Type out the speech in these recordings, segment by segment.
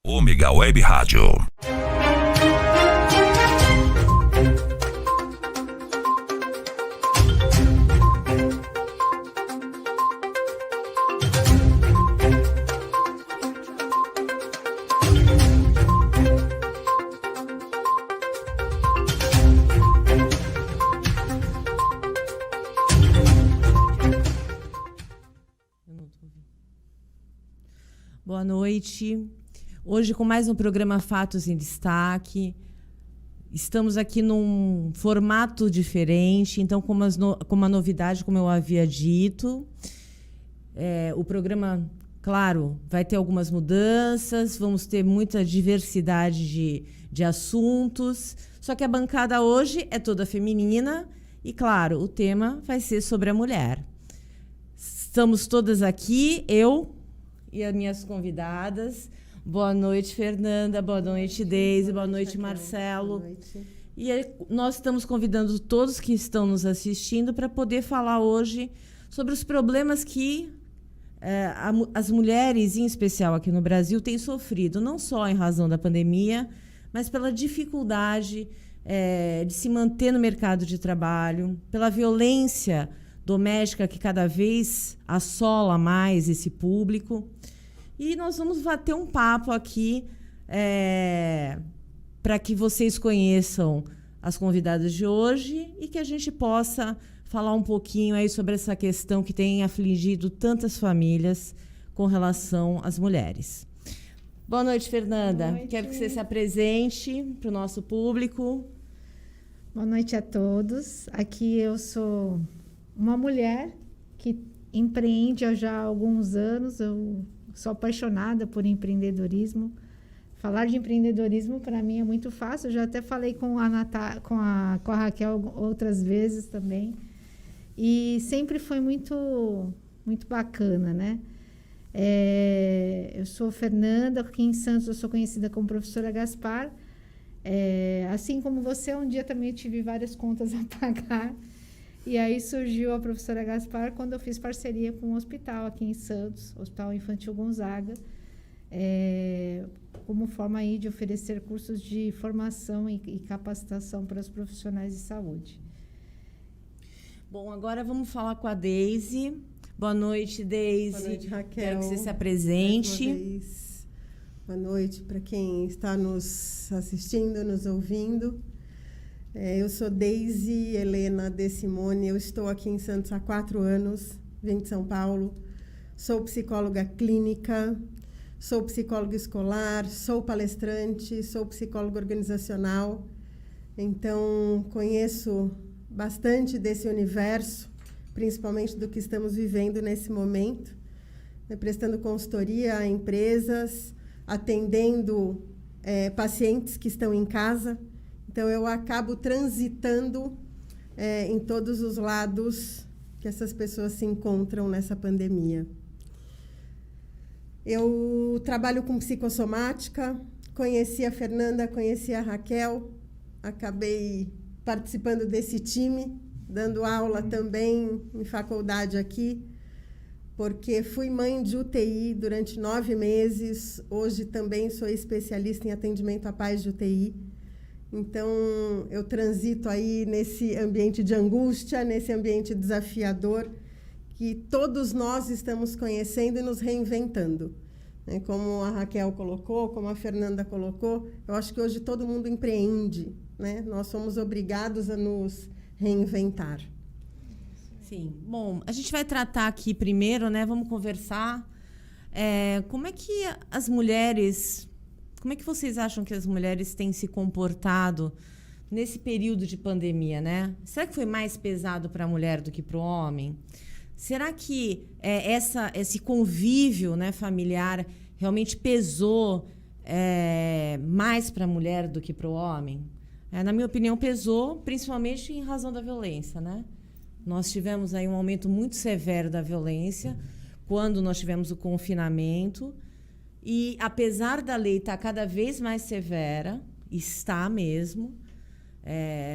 Ômega Web Rádio. Boa noite. Hoje com mais um programa Fatos em Destaque. Estamos aqui num formato diferente, então com uma novidade, como eu havia dito. O programa, claro, vai ter algumas mudanças, vamos ter muita diversidade de assuntos, só que a bancada hoje é toda feminina e, claro, o tema vai ser sobre a mulher. Estamos todas aqui, eu e as minhas convidadas. Boa noite, Fernanda. Boa noite, Deise. Boa noite, Marcelo. Boa noite. E nós estamos convidando todos que estão nos assistindo para poder falar hoje sobre os problemas que as mulheres, em especial aqui no Brasil, têm sofrido, não só em razão da pandemia, mas pela dificuldade de se manter no mercado de trabalho, pela violência doméstica que cada vez assola mais esse público. E nós vamos bater um papo aqui para que vocês conheçam as convidadas de hoje e que a gente possa falar um pouquinho aí sobre essa questão que tem afligido tantas famílias com relação às mulheres. Boa noite, Fernanda. Boa noite. Quero que você se apresente para o nosso público. Boa noite a todos. Aqui eu sou uma mulher que empreende há já alguns anos. Eu sou apaixonada por empreendedorismo. Falar de empreendedorismo para mim é muito fácil. Eu já até falei com a Raquel outras vezes também. E sempre foi muito, muito bacana, né? Eu sou Fernanda, aqui em Santos eu sou conhecida como professora Gaspar. Assim como você, um dia também tive várias contas a pagar. E aí surgiu a professora Gaspar quando eu fiz parceria com um hospital aqui em Santos, Hospital Infantil Gonzaga, como forma aí de oferecer cursos de formação e capacitação para os profissionais de saúde. Bom, agora vamos falar com a Deise. Boa noite, Deise. Boa noite, Raquel. Quero que você se apresente. Boa noite para quem está nos assistindo, nos ouvindo. Eu sou Deise Helena De Simone, eu estou aqui em Santos há 4 anos, vim de São Paulo, sou psicóloga clínica, sou psicóloga escolar, sou palestrante, sou psicóloga organizacional, então conheço bastante desse universo, principalmente do que estamos vivendo nesse momento, prestando consultoria a empresas, atendendo pacientes que estão em casa. Então, eu acabo transitando em todos os lados que essas pessoas se encontram nessa pandemia. Eu trabalho com psicossomática, conheci a Fernanda, conheci a Raquel, acabei participando desse time, dando aula também em faculdade aqui, porque fui mãe de UTI durante 9 meses, hoje também sou especialista em atendimento a pais de UTI. Então, eu transito aí nesse ambiente de angústia, nesse ambiente desafiador, que todos nós estamos conhecendo e nos reinventando. Como a Raquel colocou, como a Fernanda colocou, eu acho que hoje todo mundo empreende, né? Nós somos obrigados a nos reinventar. Sim. Bom, a gente vai tratar aqui primeiro, né? Vamos conversar. Como é que as mulheres... Como é que vocês acham que as mulheres têm se comportado nesse período de pandemia, né? Será que foi mais pesado para a mulher do que para o homem? Será que esse convívio, né, familiar realmente pesou mais para a mulher do que para o homem? Na minha opinião, pesou, principalmente em razão da violência, né? Nós tivemos aí um aumento muito severo da violência quando nós tivemos o confinamento. E, apesar da lei estar cada vez mais severa, está mesmo.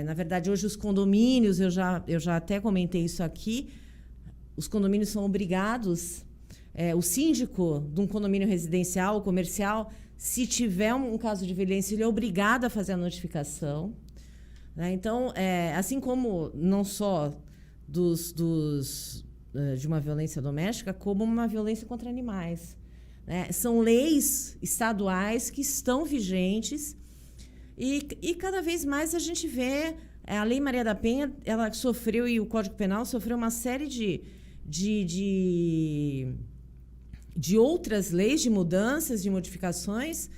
Na verdade, hoje os condomínios, eu já até comentei isso aqui, os condomínios são obrigados o síndico de um condomínio residencial ou comercial, se tiver um caso de violência, ele é obrigado a fazer a notificação. Né? Então, assim como não só de uma violência doméstica, como uma violência contra animais. Né? São leis estaduais que estão vigentes e cada vez mais a gente vê a Lei Maria da Penha, ela sofreu, e o Código Penal sofreu uma série de outras leis, de mudanças, de modificações,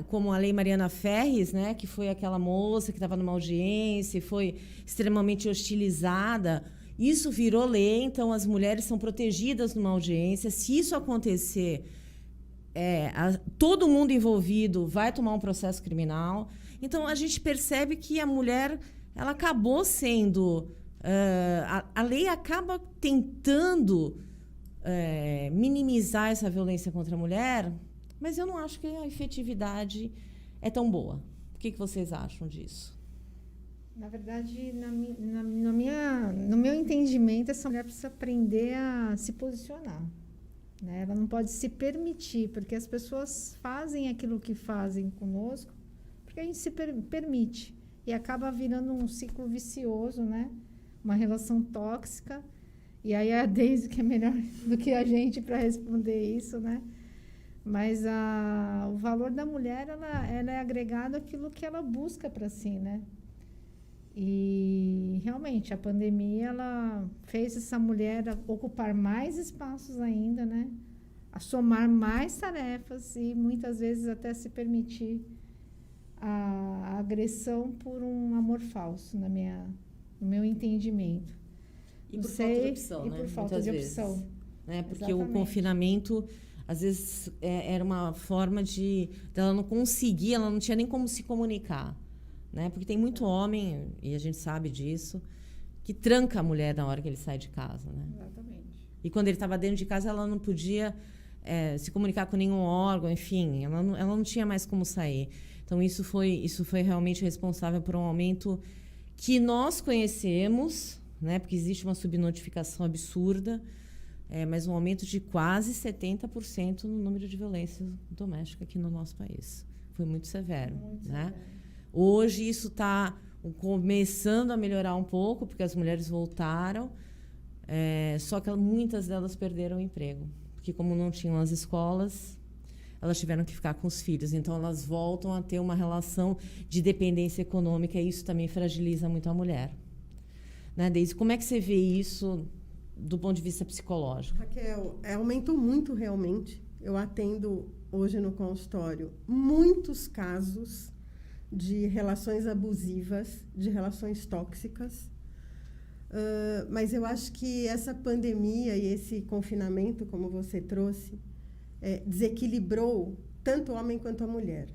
como a Lei Mariana Ferres, né, que foi aquela moça que estava numa audiência e foi extremamente hostilizada. Isso virou lei, então as mulheres são protegidas numa audiência. Se isso acontecer, todo mundo envolvido vai tomar um processo criminal. Então, a gente percebe que a mulher ela acabou sendo... a lei acaba tentando minimizar essa violência contra a mulher, mas eu não acho que a efetividade é tão boa. O que vocês acham disso? Na verdade, no meu entendimento, essa mulher precisa aprender a se posicionar. Né? Ela não pode se permitir, porque as pessoas fazem aquilo que fazem conosco, porque a gente se permite. E acaba virando um ciclo vicioso, né? Uma relação tóxica. E aí a Deise que é melhor do que a gente para responder isso, né? Mas o valor da mulher, ela é agregado àquilo que ela busca para si, né? E realmente a pandemia ela fez essa mulher ocupar mais espaços ainda, né? A somar mais tarefas e muitas vezes até se permitir a agressão por um amor falso, no meu entendimento. E por falta de opção, né? Por falta de opção. Né? Porque o confinamento, às vezes, era uma forma dela não conseguir, ela não tinha nem como se comunicar. Né? Porque tem muito homem, e a gente sabe disso, que tranca a mulher na hora que ele sai de casa. Né? Exatamente. E quando ele estava dentro de casa, ela não podia se comunicar com nenhum órgão, enfim, ela não tinha mais como sair. Então, isso foi realmente responsável por um aumento que nós conhecemos, né? Porque existe uma subnotificação absurda, mas um aumento de quase 70% no número de violência doméstica aqui no nosso país. Foi muito severo. Né? Hoje isso está começando a melhorar um pouco, porque as mulheres voltaram, só que muitas delas perderam o emprego. Porque como não tinham as escolas, elas tiveram que ficar com os filhos. Então, elas voltam a ter uma relação de dependência econômica e isso também fragiliza muito a mulher. Né, Deise? Como é que você vê isso do ponto de vista psicológico? Raquel, aumentou muito realmente. Eu atendo hoje no consultório muitos casos de relações abusivas, de relações tóxicas. Mas eu acho que essa pandemia e esse confinamento, como você trouxe, desequilibrou tanto o homem quanto a mulher.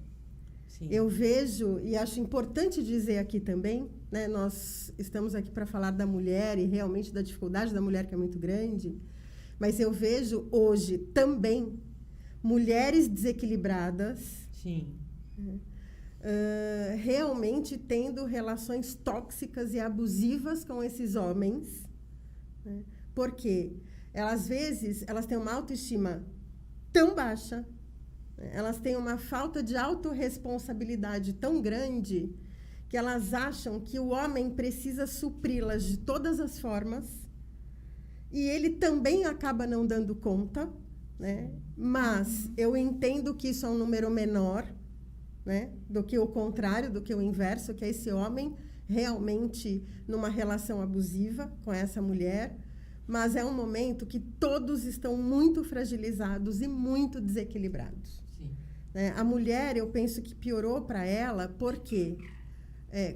Sim. Eu vejo, e acho importante dizer aqui também, né, nós estamos aqui para falar da mulher e realmente da dificuldade da mulher, que é muito grande, mas eu vejo hoje também mulheres desequilibradas. Sim. Realmente tendo relações tóxicas e abusivas com esses homens, né? Porque às vezes elas têm uma autoestima tão baixa, né? Elas têm uma falta de autorresponsabilidade tão grande que elas acham que o homem precisa supri-las de todas as formas e ele também acaba não dando conta, né? Mas eu entendo que isso é um número menor, né, do que o contrário, do que o inverso, que é esse homem realmente numa relação abusiva com essa mulher, mas é um momento que todos estão muito fragilizados e muito desequilibrados. Sim. Né? A mulher, eu penso que piorou para ela porque,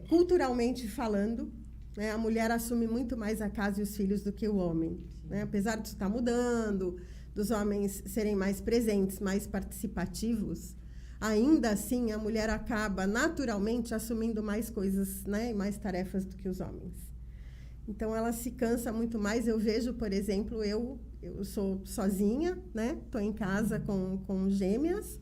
culturalmente falando, né, a mulher assume muito mais a casa e os filhos do que o homem. Né? Apesar disso estar mudando, dos homens serem mais presentes, mais participativos, ainda assim, a mulher acaba naturalmente assumindo mais coisas, né, e mais tarefas do que os homens. Então, ela se cansa muito mais. Eu vejo, por exemplo, eu sou sozinha, né? Estou em casa com gêmeas,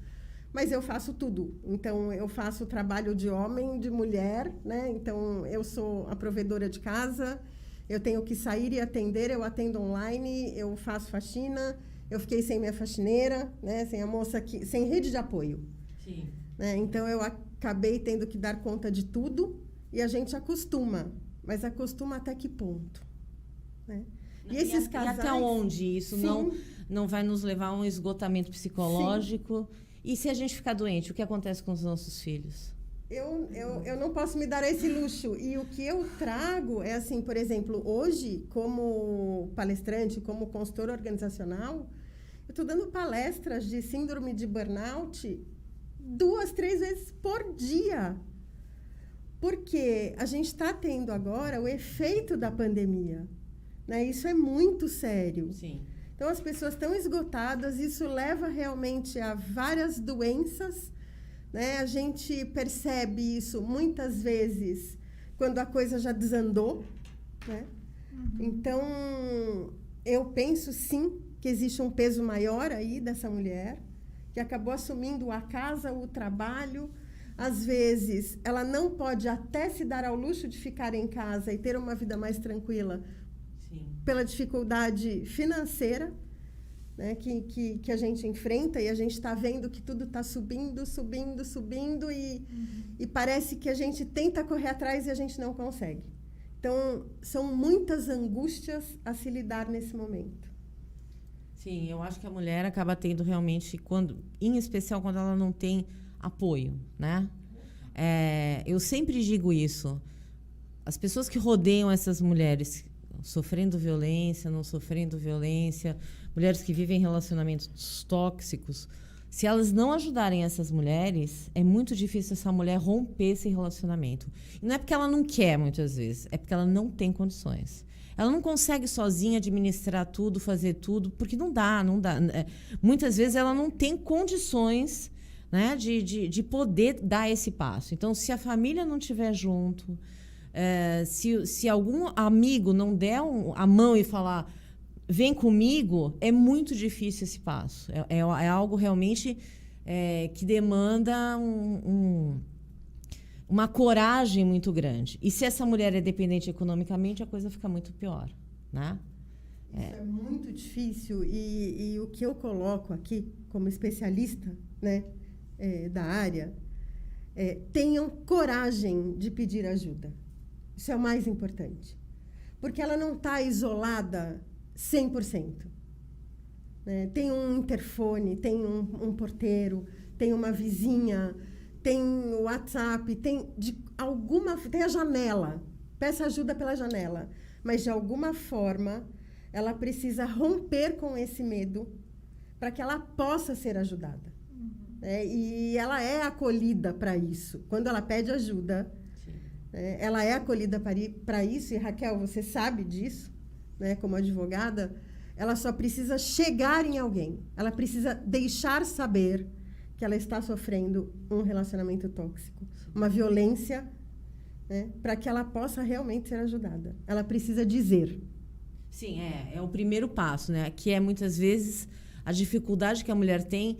mas eu faço tudo. Então, eu faço trabalho de homem, de mulher, né? Então, eu sou a provedora de casa, eu tenho que sair e atender, eu atendo online, eu faço faxina, eu fiquei sem minha faxineira, né? Sem a moça que, sem rede de apoio. Sim. Né? Então, eu acabei tendo que dar conta de tudo e a gente acostuma. Mas acostuma até que ponto? Né? E esses casais... E até onde isso não vai nos levar a um esgotamento psicológico? Sim. E se a gente ficar doente, o que acontece com os nossos filhos? Eu não posso me dar esse luxo. E o que eu trago é assim, por exemplo, hoje, como palestrante, como consultora organizacional, eu estou dando palestras de síndrome de burnout 2, 3 vezes por dia. Porque a gente está tendo agora o efeito da pandemia. Né? Isso é muito sério. Sim. Então, as pessoas estão esgotadas, isso leva realmente a várias doenças, né? A gente percebe isso muitas vezes quando a coisa já desandou, né? Então, eu penso, sim, que existe um peso maior aí dessa mulher, que acabou assumindo a casa, o trabalho. Às vezes, ela não pode até se dar ao luxo de ficar em casa e ter uma vida mais tranquila, pela dificuldade financeira, né, que a gente enfrenta, e a gente está vendo que tudo está subindo, e parece que a gente tenta correr atrás e a gente não consegue. Então, são muitas angústias a se lidar nesse momento. Sim, eu acho que a mulher acaba tendo realmente, em especial quando ela não tem apoio, né? Eu sempre digo isso. As pessoas que rodeiam essas mulheres sofrendo violência, não sofrendo violência, mulheres que vivem relacionamentos tóxicos, se elas não ajudarem essas mulheres, é muito difícil essa mulher romper esse relacionamento. E não é porque ela não quer, muitas vezes, é porque ela não tem condições. Ela não consegue sozinha administrar tudo, fazer tudo, porque não dá. Muitas vezes ela não tem condições, né, de poder dar esse passo. Então, se a família não estiver junto, se algum amigo não der a mão e falar, vem comigo, é muito difícil esse passo. É algo realmente que demanda uma coragem muito grande. E se essa mulher é dependente economicamente, a coisa fica muito pior, né? Isso é muito difícil. E o que eu coloco aqui, como especialista, né, da área, tenham coragem de pedir ajuda. Isso é o mais importante. Porque ela não está isolada 100%. Né? Tem um interfone, tem um porteiro, tem uma vizinha, tem o WhatsApp, tem a janela. Peça ajuda pela janela. Mas, de alguma forma, ela precisa romper com esse medo para que ela possa ser ajudada. E ela é acolhida para isso. Quando ela pede ajuda... ela é acolhida para isso, e Raquel, você sabe disso, né, como advogada, ela só precisa chegar em alguém, ela precisa deixar saber que ela está sofrendo um relacionamento tóxico, uma violência, né, para que ela possa realmente ser ajudada. Ela precisa dizer. Sim, é o primeiro passo, né, que é muitas vezes a dificuldade que a mulher tem,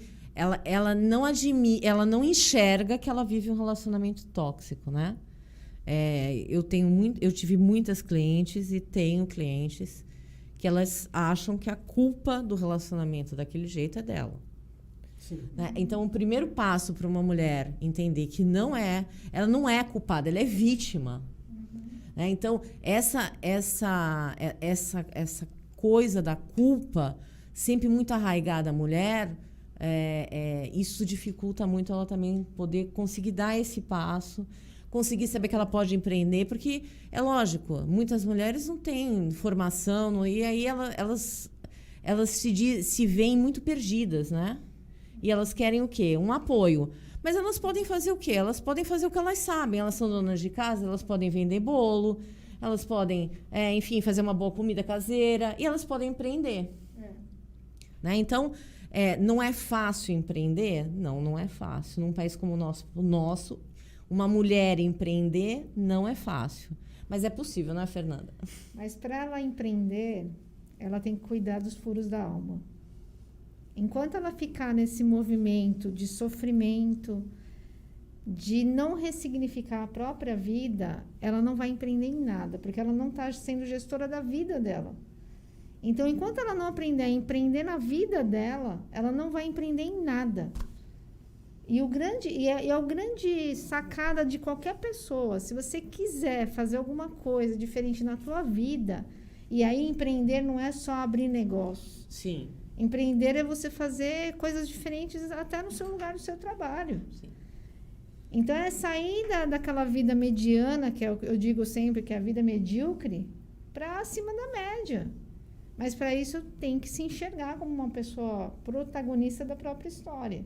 ela não admite, ela não enxerga que ela vive um relacionamento tóxico, né? Eu tive muitas clientes e tenho clientes que elas acham que a culpa do relacionamento daquele jeito é dela. Sim. Né? Então, o primeiro passo para uma mulher entender que ela não é culpada, ela é vítima. Né? Então, essa coisa da culpa, sempre muito arraigada à mulher, isso dificulta muito ela também poder conseguir dar esse passo, conseguir saber que ela pode empreender, porque é lógico, muitas mulheres não têm formação, e aí elas se veem muito perdidas, né? E elas querem o quê? Um apoio. Mas elas podem fazer o quê? Elas podem fazer o que elas sabem. Elas são donas de casa, elas podem vender bolo, elas podem, enfim, fazer uma boa comida caseira, e elas podem empreender. Né? Então, não é fácil empreender? Não é fácil. Num país como o nosso, uma mulher empreender não é fácil. Mas é possível, não é, Fernanda? Mas para ela empreender, ela tem que cuidar dos furos da alma. Enquanto ela ficar nesse movimento de sofrimento, de não ressignificar a própria vida, ela não vai empreender em nada, porque ela não está sendo gestora da vida dela. Então, enquanto ela não aprender a empreender na vida dela, ela não vai empreender em nada. E é o grande sacada de qualquer pessoa. Se você quiser fazer alguma coisa diferente na tua vida, e aí empreender não é só abrir negócio. Sim. Empreender é você fazer coisas diferentes até no seu lugar, no seu trabalho. Sim. Então, é sair daquela vida mediana, que eu digo sempre que é a vida medíocre, para acima da média. Mas, para isso, tem que se enxergar como uma pessoa protagonista da própria história.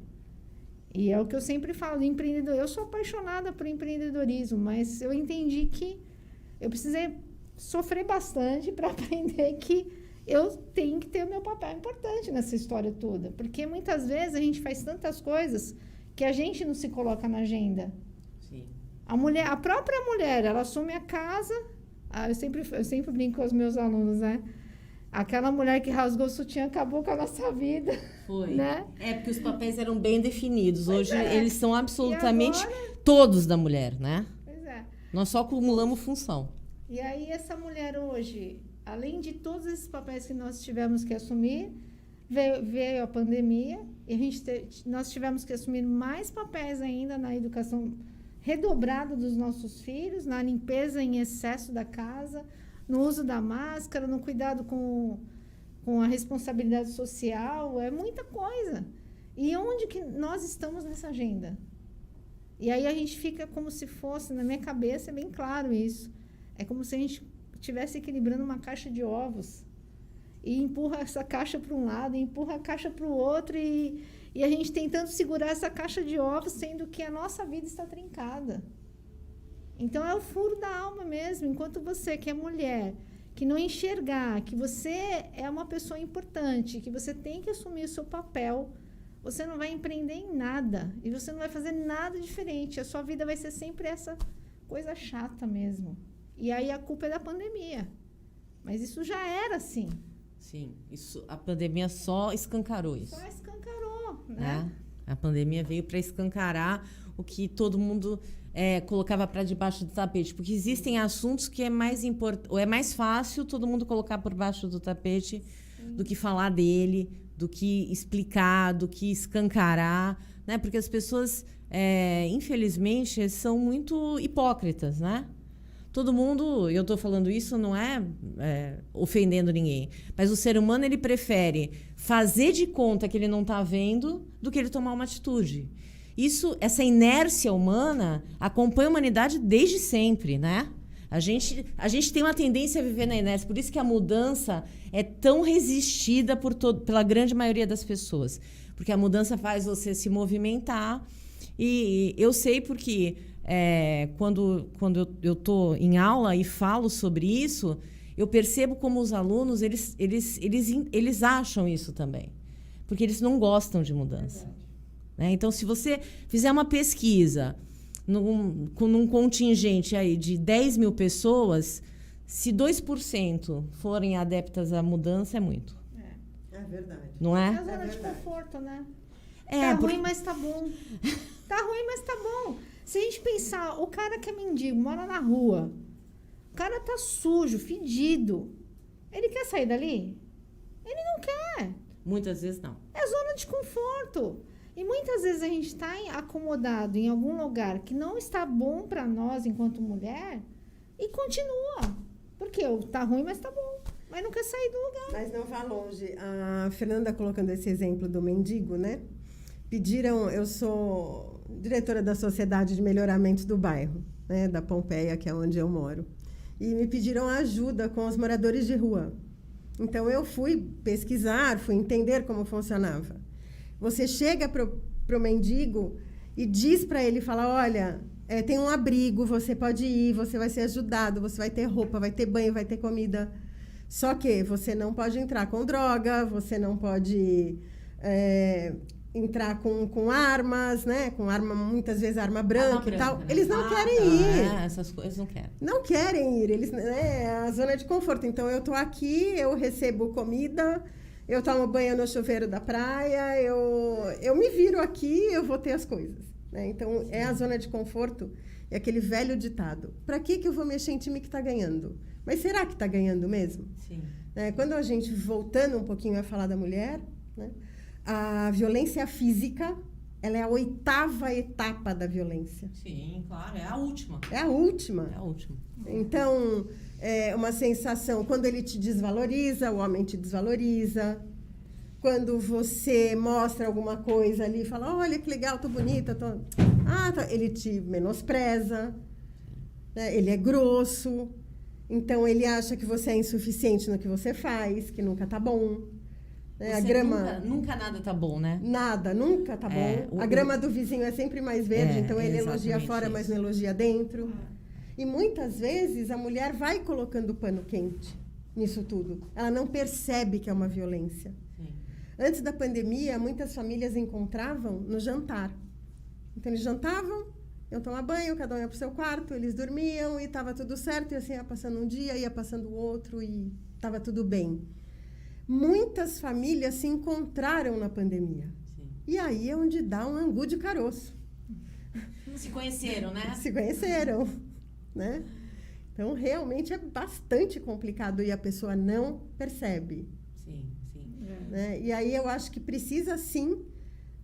E é o que eu sempre falo, empreendedor. Eu sou apaixonada por empreendedorismo, mas eu entendi que eu precisei sofrer bastante para aprender que eu tenho que ter o meu papel importante nessa história toda. Porque muitas vezes a gente faz tantas coisas que a gente não se coloca na agenda. Sim. A própria mulher, ela assume a casa. Eu sempre brinco com os meus alunos, né? Aquela mulher que rasgou o sutiã acabou com a nossa vida. Foi. Né? Porque os papéis eram bem definidos. Pois Hoje é. eles são absolutamente agora? todos da mulher, né? Pois é. Nós só acumulamos função. E aí essa mulher hoje, além de todos esses papéis que nós tivemos que assumir, veio a pandemia e nós tivemos que assumir mais papéis ainda na educação redobrada dos nossos filhos, na limpeza em excesso da casa, no uso da máscara, no cuidado com a responsabilidade social, é muita coisa. E onde que nós estamos nessa agenda? E aí a gente fica como se fosse, na minha cabeça é bem claro isso, é como se a gente estivesse equilibrando uma caixa de ovos e empurra essa caixa para um lado, e empurra a caixa para o outro, e a gente tentando segurar essa caixa de ovos, sendo que a nossa vida está trincada. Então, é o furo da alma mesmo. Enquanto você, que é mulher, que não enxergar que você é uma pessoa importante, que você tem que assumir o seu papel, você não vai empreender em nada. E você não vai fazer nada diferente. A sua vida vai ser sempre essa coisa chata mesmo. E aí, a culpa é da pandemia. Mas isso já era assim. Sim, a pandemia só escancarou isso. Só escancarou, né? A pandemia veio para escancarar o que todo mundo colocava para debaixo do tapete, porque existem assuntos que é mais fácil todo mundo colocar por baixo do tapete do que falar dele, do que explicar, do que escancarar, né? Porque as pessoas, infelizmente, são muito hipócritas, né? Todo mundo, eu estou falando isso, não é ofendendo ninguém, mas o ser humano ele prefere fazer de conta que ele não está vendo do que ele tomar uma atitude. Essa inércia humana acompanha a humanidade desde sempre, né? A gente tem uma tendência a viver na inércia, por isso que a mudança é tão resistida pela grande maioria das pessoas, porque a mudança faz você se movimentar, e eu sei porque quando eu estou em aula e falo sobre isso, eu percebo como os alunos eles acham isso também, porque eles não gostam de mudança. Né? Então, se você fizer uma pesquisa num contingente aí de 10 mil pessoas, se 2% forem adeptas à mudança, é muito. É verdade. Não é? É a zona de conforto, né? Tá ruim, mas tá bom. Tá ruim, mas tá bom. Se a gente pensar, o cara que é mendigo, mora na rua, o cara tá sujo, fedido, ele quer sair dali? Ele não quer. Muitas vezes não. É zona de conforto. E muitas vezes a gente está acomodado em algum lugar que não está bom para nós enquanto mulher e continua. Porque tá ruim, mas tá bom. Mas não quer sair do lugar. Mas não vá longe. A Fernanda colocando esse exemplo do mendigo, né? Eu sou diretora da Sociedade de Melhoramento do Bairro, né? Da Pompeia, que é onde eu moro. E me pediram ajuda com os moradores de rua. Então, eu fui pesquisar, fui entender como funcionava. Você chega pro mendigo e diz para ele, fala, olha, tem um abrigo, você pode ir, você vai ser ajudado, você vai ter roupa, vai ter banho, vai ter comida. Só que você não pode entrar com droga, você não pode entrar com armas, né? Com arma, muitas vezes arma branca e tal. Eles não querem ir. Essas coisas não querem. Não querem ir, eles, é a zona de conforto. Então, eu tô aqui, eu recebo comida, eu tomo banho no chuveiro da praia, eu me viro aqui, eu vou ter as coisas. Né? Então, é a zona de conforto, é aquele velho ditado. Para que eu vou mexer em time que está ganhando? Mas será que está ganhando mesmo? Sim. Quando a gente, voltando um pouquinho a falar da mulher, né, a violência física, ela é a 8ª etapa da violência. Sim, claro, é a última. É a última. É a última. Então, é uma sensação, quando ele te desvaloriza, o homem te desvaloriza. Quando você mostra alguma coisa ali, fala, olha que legal, tô bonita, tô... ele te menospreza, né? Ele é grosso, então ele acha que você é insuficiente no que você faz, que nunca tá bom. Né? A grama... nunca nada tá bom, né? Nada, nunca tá bom. A grama do vizinho é sempre mais verde, então ele elogia fora, isso. mas não elogia dentro. E muitas vezes a mulher vai colocando pano quente nisso tudo. Ela não percebe que é uma violência. Sim. Antes da pandemia, muitas famílias encontravam no jantar. Então, eles jantavam, iam tomar banho, cada um ia para o seu quarto, eles dormiam e estava tudo certo. E assim ia passando um dia, ia passando o outro e estava tudo bem. Muitas famílias se encontraram na pandemia. Sim. E aí é onde dá um angu de caroço. Se conheceram, né? Se conheceram, né? Então, realmente é bastante complicado e a pessoa não percebe. Sim, sim. Né? E aí eu acho que precisa, sim,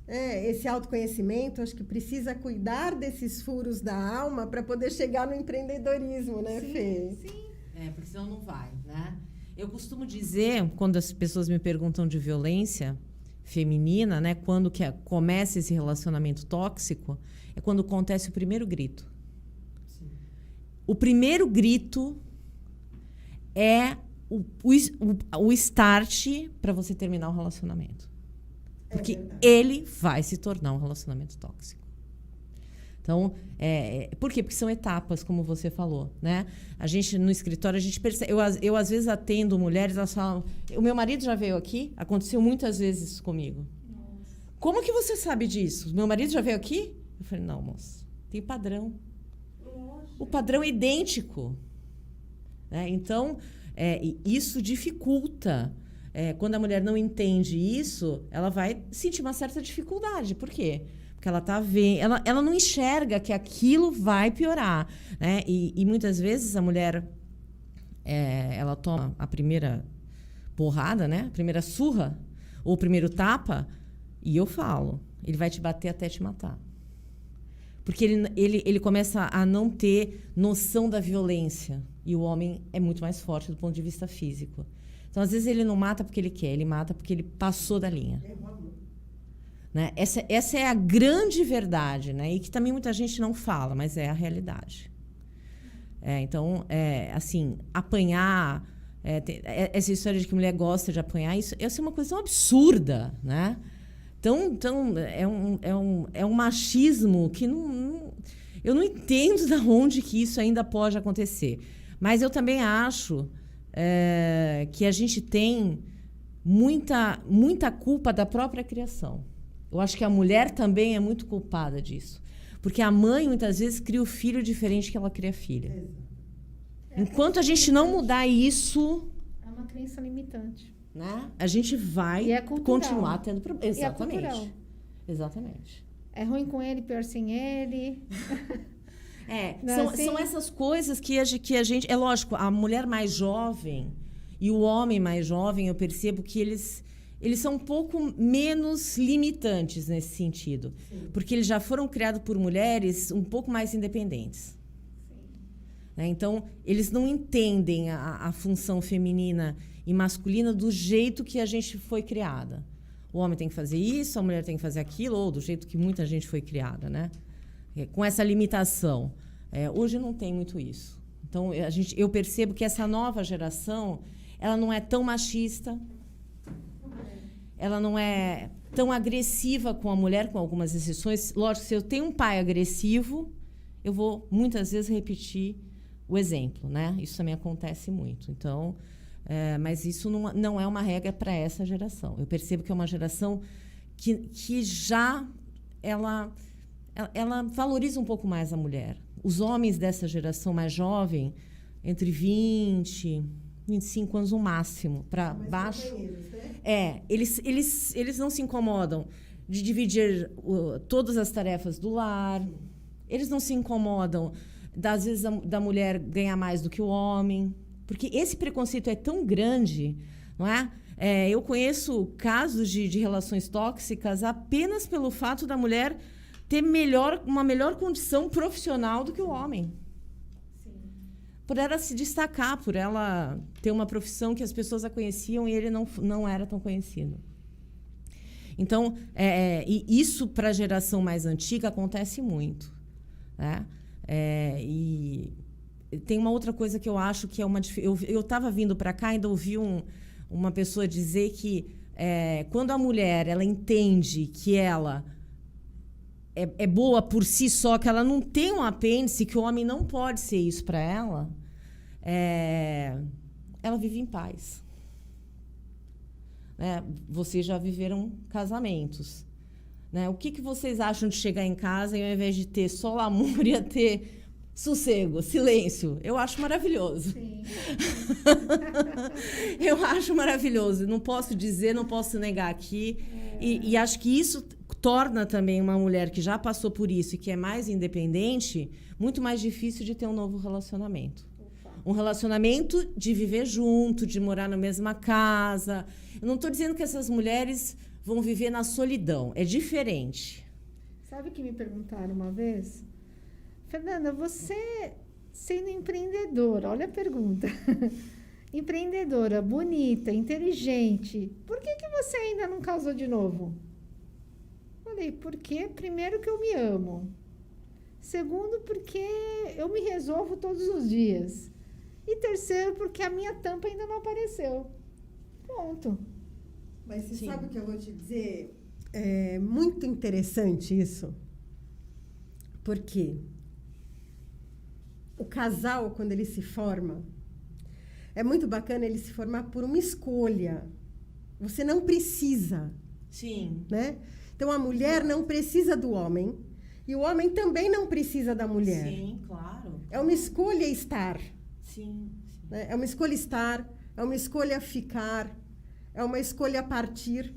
esse autoconhecimento, acho que precisa cuidar desses furos da alma para poder chegar no empreendedorismo, né, Sim, Fê? sim. Porque senão não vai, né? Eu costumo dizer, quando as pessoas me perguntam de violência feminina, né, quando que começa esse relacionamento tóxico, é quando acontece o primeiro grito. Sim. O primeiro grito é o start para você terminar o relacionamento. Porque ele vai se tornar um relacionamento tóxico. Então, por quê? Porque são etapas, como você falou, né? A gente, no escritório, a gente percebe... Eu às vezes, atendo mulheres, elas falam... O meu marido já veio aqui? Aconteceu muitas vezes isso comigo. Nossa. Como que você sabe disso? Meu marido já veio aqui? Eu falei, não, moça. Tem padrão. Nossa. O padrão é idêntico. Né? Então, isso dificulta. Quando a mulher não entende isso, ela vai sentir uma certa dificuldade. Por quê? Porque ela tá vendo, ela não enxerga que aquilo vai piorar, né? E muitas vezes a mulher ela toma a primeira porrada, né? A primeira surra ou o primeiro tapa, e eu falo, ele vai te bater até te matar. Porque ele começa a não ter noção da violência. E o homem é muito mais forte do ponto de vista físico. Então, às vezes, ele não mata porque ele quer, ele mata porque ele passou da linha. Né? Essa é a grande verdade, né? E que também muita gente não fala, mas é a realidade. Então, assim, apanhar... essa história de que mulher gosta de apanhar, isso é uma coisa tão absurda, né? Então é um machismo que eu não entendo de onde que isso ainda pode acontecer. Mas eu também acho que a gente tem muita culpa da própria criação. Eu acho que a mulher também é muito culpada disso. Porque a mãe, muitas vezes, cria o filho diferente que ela cria a filha. Enquanto a gente não mudar isso... É uma crença limitante. Né? A gente vai continuar tendo problemas. Exatamente. E é cultural. Exatamente. É ruim com ele, pior sem ele. São essas coisas que a gente... É lógico, a mulher mais jovem e o homem mais jovem, eu percebo que eles são um pouco menos limitantes nesse sentido. Sim. Porque eles já foram criados por mulheres um pouco mais independentes. Né? Então, eles não entendem a função feminina e masculina do jeito que a gente foi criada. O homem tem que fazer isso, a mulher tem que fazer aquilo, ou do jeito que muita gente foi criada, né? Com essa limitação. Hoje não tem muito isso. Então, eu percebo que essa nova geração, ela não é tão machista, ela não é tão agressiva com a mulher, com algumas exceções. Lógico, se eu tenho um pai agressivo, eu vou, muitas vezes, repetir o exemplo, né? Isso também acontece muito. Então, mas isso não é uma regra para essa geração. Eu percebo que é uma geração que já ela valoriza um pouco mais a mulher. Os homens dessa geração mais jovem, entre 20, 25 anos no máximo, para baixo, né? Eles não se incomodam de dividir todas as tarefas do lar. Eles não se incomodam, às vezes, da mulher ganhar mais do que o homem. Porque esse preconceito é tão grande, não é? Eu conheço casos de relações tóxicas apenas pelo fato da mulher ter uma melhor condição profissional do que o homem. Sim. Por ela se destacar, por ela ter uma profissão que as pessoas a conheciam e ele não era tão conhecido. Então, e isso para a geração mais antiga acontece muito. Né? E tem uma outra coisa que eu acho que é uma... Eu estava vindo para cá e ainda ouvi uma pessoa dizer que quando a mulher ela entende que ela é boa por si só, que ela não tem um apêndice, que o homem não pode ser isso para ela, ela vive em paz. Vocês já viveram casamentos. Né? O que vocês acham de chegar em casa e ao invés de ter só lamúria, ter sossego, silêncio? Eu acho maravilhoso. Sim. Eu acho maravilhoso. Não posso dizer, não posso negar aqui. E acho que isso torna também uma mulher que já passou por isso e que é mais independente, muito mais difícil de ter um novo relacionamento. Um relacionamento de viver junto, de morar na mesma casa. Eu não estou dizendo que essas mulheres vão viver na solidão. É diferente. Sabe o que me perguntaram uma vez? Fernanda, você sendo empreendedora, olha a pergunta. Empreendedora, bonita, inteligente, por que você ainda não casou de novo? Falei, porque primeiro que eu me amo. Segundo, porque eu me resolvo todos os dias. E terceiro, porque a minha tampa ainda não apareceu. Ponto. Mas você sabe o que eu vou te dizer? É muito interessante isso. Porque o casal, quando ele se forma, é muito bacana ele se formar por uma escolha. Você não precisa. Sim. Né? Então, a mulher não precisa do homem. E o homem também não precisa da mulher. Sim, claro. É uma escolha estar. Sim. Né? É uma escolha estar, é uma escolha ficar, é uma escolha partir.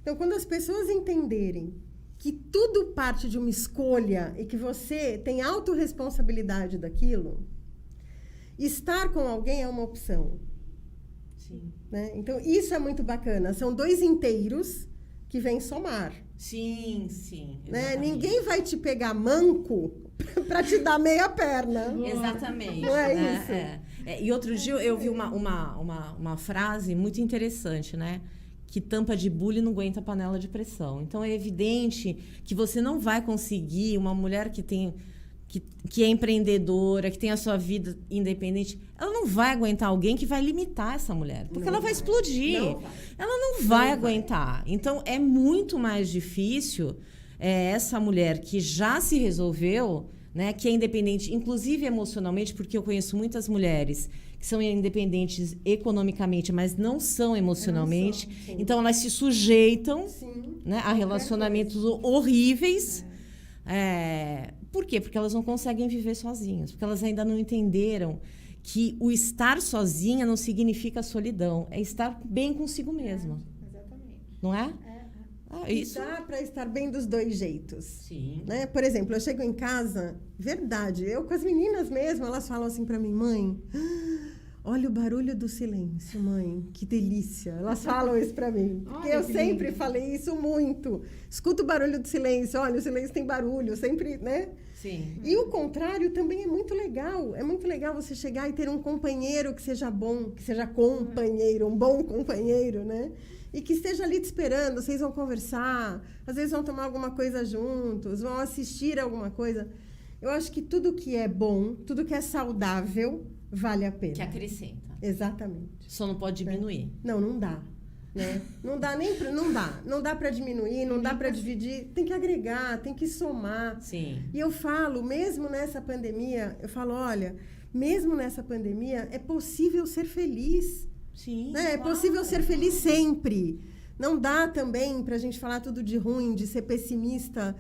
Então, quando as pessoas entenderem que tudo parte de uma escolha e que você tem autorresponsabilidade daquilo, estar com alguém é uma opção. Sim. Né? Então, isso é muito bacana. São dois inteiros que vêm somar. Sim, sim. Né? Ninguém vai te pegar manco para te dar meia perna. Exatamente. Não é né? isso? E outro dia eu vi uma frase muito interessante, né? Que tampa de bule não aguenta panela de pressão. Então, é evidente que você não vai conseguir uma mulher que é empreendedora, que tem a sua vida independente, ela não vai aguentar alguém que vai limitar essa mulher. Porque ela vai explodir. Ela não vai aguentar. Então, é muito mais difícil essa mulher que já se resolveu, né, que é independente, inclusive emocionalmente, porque eu conheço muitas mulheres que são independentes economicamente, mas não são emocionalmente. Então, elas se sujeitam, né, a relacionamentos horríveis. Por quê? Porque elas não conseguem viver sozinhas. Porque elas ainda não entenderam que o estar sozinha não significa solidão. É estar bem consigo mesma. Exatamente. Não é? Isso. Dá para estar bem dos dois jeitos. Sim. Né? Por exemplo, eu chego em casa, verdade, eu com as meninas mesmo, elas falam assim para mim, mãe, olha o barulho do silêncio, mãe, que delícia. Elas falam isso para mim, porque eu sempre falei isso muito. Escuta o barulho do silêncio, olha, o silêncio tem barulho, sempre, né? Sim. E o contrário também é muito legal. É muito legal você chegar e ter um companheiro que seja bom, que seja companheiro, um bom companheiro, né? E que esteja ali te esperando, vocês vão conversar, às vezes vão tomar alguma coisa juntos, vão assistir alguma coisa. Eu acho que tudo que é bom, tudo que é saudável, vale a pena. Que acrescenta. Exatamente. Só não pode diminuir. Não dá. Né? Não dá nem para... Não dá para diminuir, não dá para dividir. Tem que agregar, tem que somar. Sim. E eu falo, mesmo nessa pandemia, olha, mesmo nessa pandemia, é possível ser feliz. Sim, né? É possível ser feliz sempre. Não dá também para a gente falar tudo de ruim, de ser pessimista.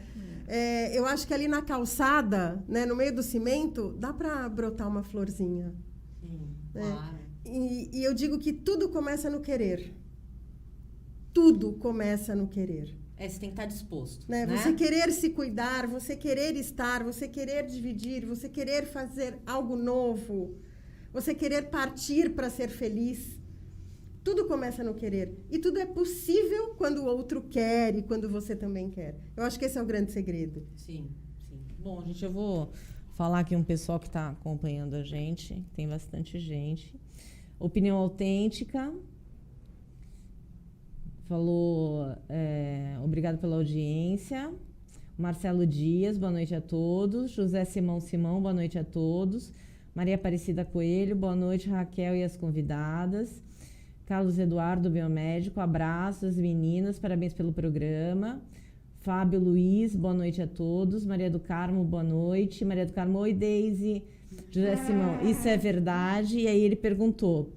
Eu acho que ali na calçada, né, no meio do cimento, dá para brotar uma florzinha. Sim, né? claro. E eu digo que tudo começa no querer. Tudo começa no querer. Você tem que estar disposto. Né? Né? Você querer se cuidar, você querer estar, você querer dividir, você querer fazer algo novo. você querer partir para ser feliz. Tudo começa no querer. E tudo é possível quando o outro quer e quando você também quer. Eu acho que esse é o grande segredo. Sim, sim. Bom, gente, eu vou falar aqui um pessoal que está acompanhando a gente. Tem bastante gente. Opinião Autêntica. Falou, obrigado pela audiência. Marcelo Dias, boa noite a todos. José Simão, boa noite a todos. Maria Aparecida Coelho, boa noite, Raquel e as convidadas. Carlos Eduardo, biomédico, abraços, meninas, parabéns pelo programa. Fábio Luiz, boa noite a todos. Maria do Carmo, boa noite. Maria do Carmo, oi, Deise. José Simão, isso é verdade? E aí ele perguntou,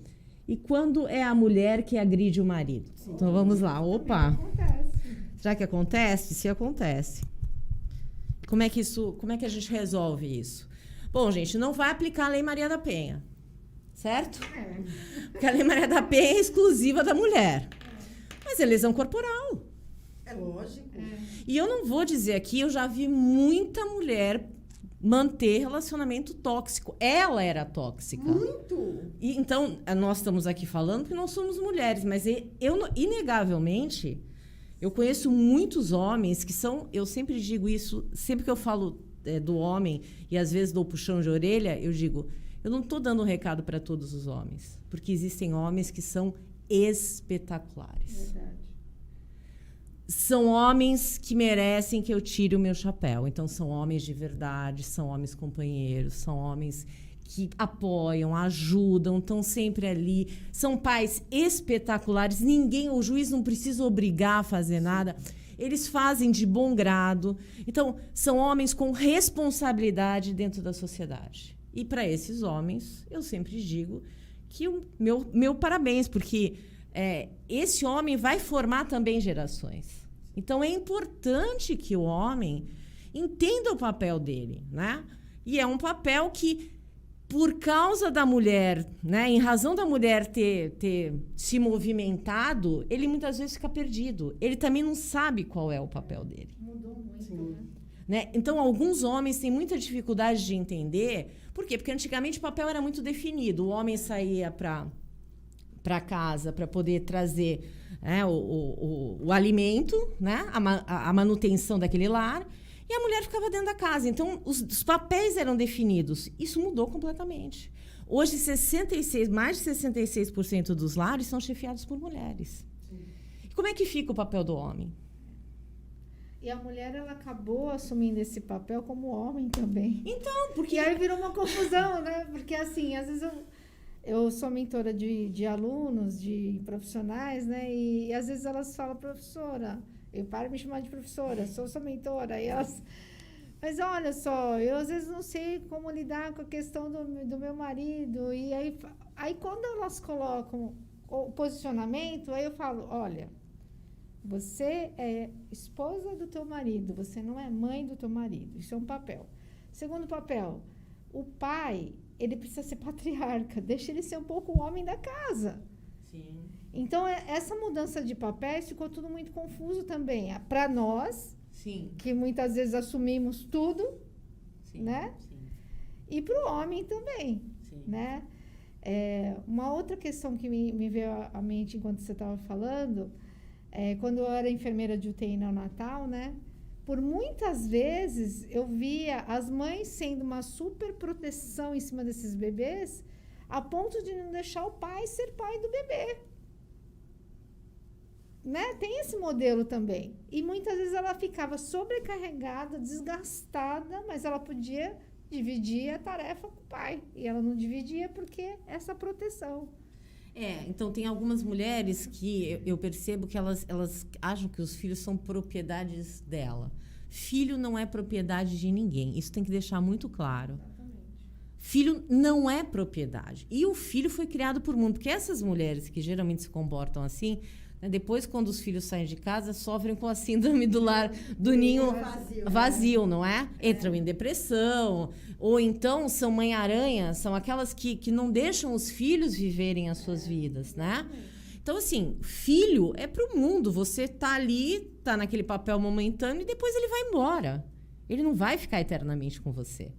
e quando é a mulher que agride o marido? Sim. Então vamos lá, opa. Acontece. Será que acontece? Se acontece. Como é que a gente resolve isso? Bom, gente, não vai aplicar a Lei Maria da Penha. Certo? Porque a Lei Maria da Penha é exclusiva da mulher. Mas é lesão corporal. É lógico. E eu não vou dizer aqui, eu já vi muita mulher manter relacionamento tóxico. Ela era tóxica. Muito! E, então, nós estamos aqui falando que nós somos mulheres, mas inegavelmente, eu conheço muitos homens que são... Eu sempre digo isso, sempre que eu falo do homem, e às vezes dou puxão de orelha, eu digo... Eu não estou dando um recado para todos os homens, porque existem homens que são espetaculares. Verdade. São homens que merecem que eu tire o meu chapéu. Então, são homens de verdade, são homens companheiros, são homens que apoiam, ajudam, estão sempre ali. São pais espetaculares. O juiz não precisa obrigar a fazer nada. Eles fazem de bom grado. Então, são homens com responsabilidade dentro da sociedade. E para esses homens, eu sempre digo que o meu parabéns, porque esse homem vai formar também gerações. Então, é importante que o homem entenda o papel dele, né? E é um papel que, por causa da mulher, né, em razão da mulher ter se movimentado, ele muitas vezes fica perdido. Ele também não sabe qual é o papel dele. Mudou muito, Sim. Né? Então, alguns homens têm muita dificuldade de entender. Por quê? Porque antigamente o papel era muito definido. O homem saía para casa para poder trazer o alimento, né? a manutenção daquele lar, e a mulher ficava dentro da casa. Então, os papéis eram definidos. Isso mudou completamente. Hoje, mais de 66% dos lares são chefiados por mulheres. Sim. E como é que fica o papel do homem? E a mulher, ela acabou assumindo esse papel como homem também. Então, porque... E aí virou uma confusão, né? Porque, assim, às vezes eu sou mentora de alunos, de profissionais, né? E às vezes elas falam, professora, eu paro de me chamar de professora, sou sua mentora. E elas... Mas olha só, eu às vezes não sei como lidar com a questão do meu marido. E aí quando elas colocam o posicionamento, aí eu falo, olha... Você é esposa do teu marido, você não é mãe do teu marido. Isso é um papel. Segundo papel, o pai, ele precisa ser patriarca. Deixa ele ser um pouco o homem da casa. Sim. Então, essa mudança de papéis ficou tudo muito confuso também. Para nós, sim, que muitas vezes assumimos tudo, sim, né? Sim. E para o homem também, sim, né? Uma outra questão que me veio à mente enquanto você estava falando... quando eu era enfermeira de UTI neonatal, né? Por muitas vezes eu via as mães sendo uma super proteção em cima desses bebês, a ponto de não deixar o pai ser pai do bebê. Né? Tem esse modelo também. E muitas vezes ela ficava sobrecarregada, desgastada, mas ela podia dividir a tarefa com o pai. E ela não dividia porque essa proteção. Então tem algumas mulheres que eu percebo que elas acham que os filhos são propriedades dela. Filho não é propriedade de ninguém. Isso tem que deixar muito claro. Exatamente. Filho não é propriedade. E o filho foi criado por mundo. Porque essas mulheres que geralmente se comportam assim, né, depois, quando os filhos saem de casa, sofrem com a síndrome do ninho vazio, não é? Entram em depressão. Ou então são mãe-aranha, são aquelas que não deixam os filhos viverem as suas vidas, né? Então, assim, filho é pro mundo. Você tá ali, tá naquele papel momentâneo e depois ele vai embora. Ele não vai ficar eternamente com você.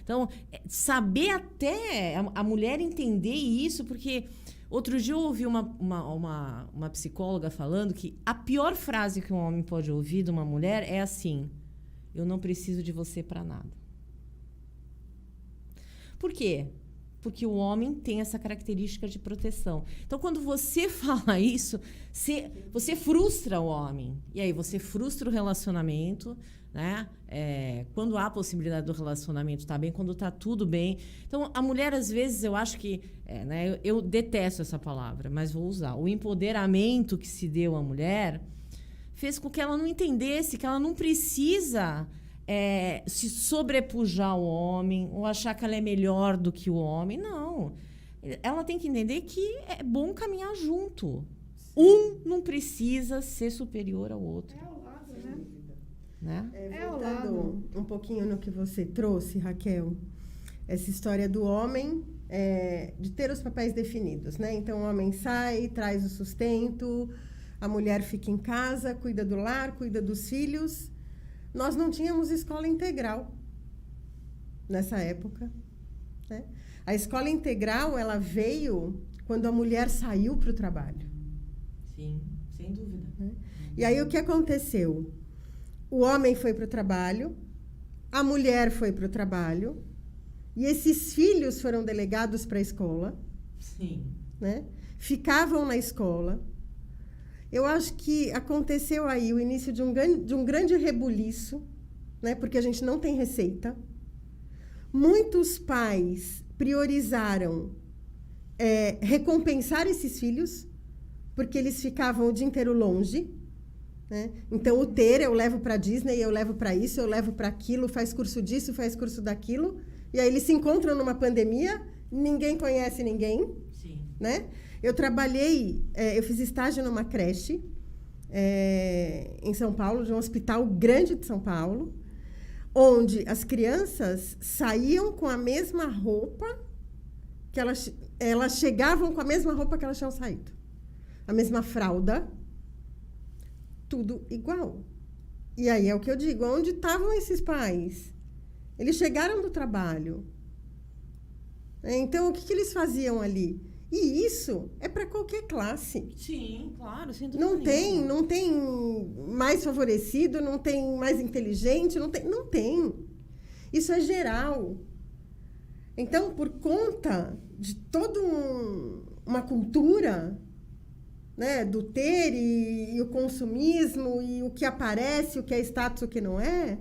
Então, saber até a mulher entender isso, porque outro dia eu ouvi uma psicóloga falando que a pior frase que um homem pode ouvir de uma mulher é assim: eu não preciso de você para nada. Por quê? Porque o homem tem essa característica de proteção. Então, quando você fala isso, você frustra o homem. E aí você frustra o relacionamento, né? Quando há a possibilidade do relacionamento estar bem, quando está tudo bem. Então, a mulher, às vezes, eu acho que... né, eu detesto essa palavra, mas vou usar. O empoderamento que se deu à mulher fez com que ela não entendesse que ela não precisa... se sobrepujar ao homem ou achar que ela é melhor do que o homem. Não. Ela tem que entender que é bom caminhar junto. Um não precisa ser superior ao outro. É ao lado, Né? ao Voltando lado. um pouquinho no que você trouxe, Raquel, essa história do homem de ter os papéis definidos, né? Então, o homem sai, traz o sustento, a mulher fica em casa, cuida do lar, cuida dos filhos. Nós não tínhamos escola integral nessa época, né? A escola integral, ela veio quando a mulher saiu para o trabalho. Sim, sem dúvida. Né? E aí, o que aconteceu? O homem foi para o trabalho, a mulher foi para o trabalho, e esses filhos foram delegados para a escola. Sim. Né? Ficavam na escola. Eu acho que aconteceu aí o início de um grande rebuliço, né? Porque a gente não tem receita. Muitos pais priorizaram recompensar esses filhos, porque eles ficavam o dia inteiro longe. Né? Então, eu levo para a Disney, eu levo para isso, eu levo para aquilo, faz curso disso, faz curso daquilo. E aí eles se encontram numa pandemia, ninguém conhece ninguém. Sim. Né? Eu fiz estágio numa creche em São Paulo, de um hospital grande de São Paulo, onde as crianças saíam com a mesma roupa, que elas chegavam com a mesma roupa que elas tinham saído. A mesma fralda, tudo igual. E aí é o que eu digo, onde estavam esses pais? Eles chegaram do trabalho. Então, o que eles faziam ali? E isso é para qualquer classe. Sim, claro, sem dúvida Não tem mais favorecido, não tem mais inteligente, não tem. Isso é geral. Então, por conta de toda uma cultura, né, do ter e o consumismo e o que aparece, o que é status, o que não é,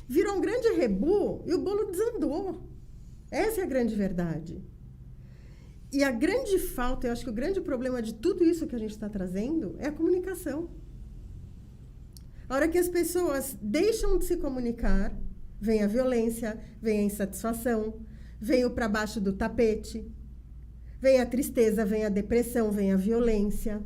virou um grande rebu e o bolo desandou. Essa é a grande verdade. E a grande falta, eu acho que o grande problema de tudo isso que a gente está trazendo é a comunicação. A hora que as pessoas deixam de se comunicar, vem a violência, vem a insatisfação, vem o para baixo do tapete, vem a tristeza, vem a depressão, vem a violência.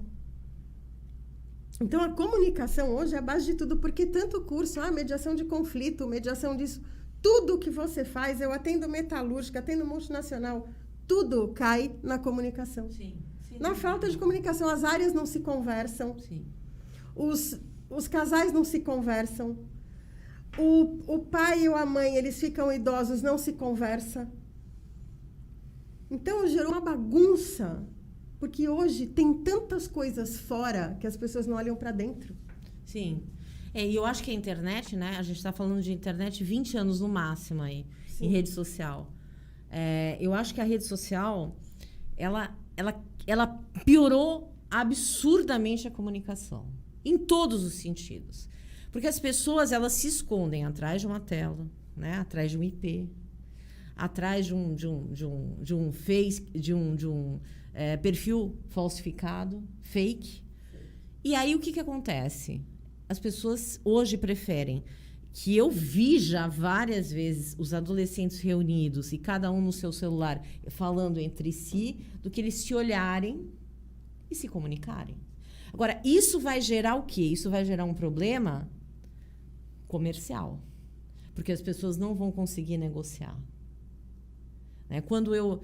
Então, a comunicação hoje é a base de tudo, porque tanto curso, mediação de conflito, mediação disso, tudo que você faz, eu atendo metalúrgica, atendo multinacional, tudo cai na comunicação. Sim. Na falta de comunicação, as áreas não se conversam. Sim. Os casais não se conversam. O pai ou a mãe, eles ficam idosos, não se conversa. Então, gerou uma bagunça. Porque hoje tem tantas coisas fora que as pessoas não olham para dentro. Sim. E eu acho que a internet, né? A gente está falando de internet 20 anos no máximo aí, em rede social. Eu acho que a rede social, ela piorou absurdamente a comunicação. Em todos os sentidos. Porque as pessoas, elas se escondem atrás de uma tela, né? Atrás de um IP, atrás de um perfil falsificado, fake. E aí, o que acontece? As pessoas hoje preferem, que eu vi já várias vezes os adolescentes reunidos e cada um no seu celular falando entre si, do que eles se olharem e se comunicarem. Agora, isso vai gerar o quê? Isso vai gerar um problema comercial. Porque as pessoas não vão conseguir negociar. Né? Quando eu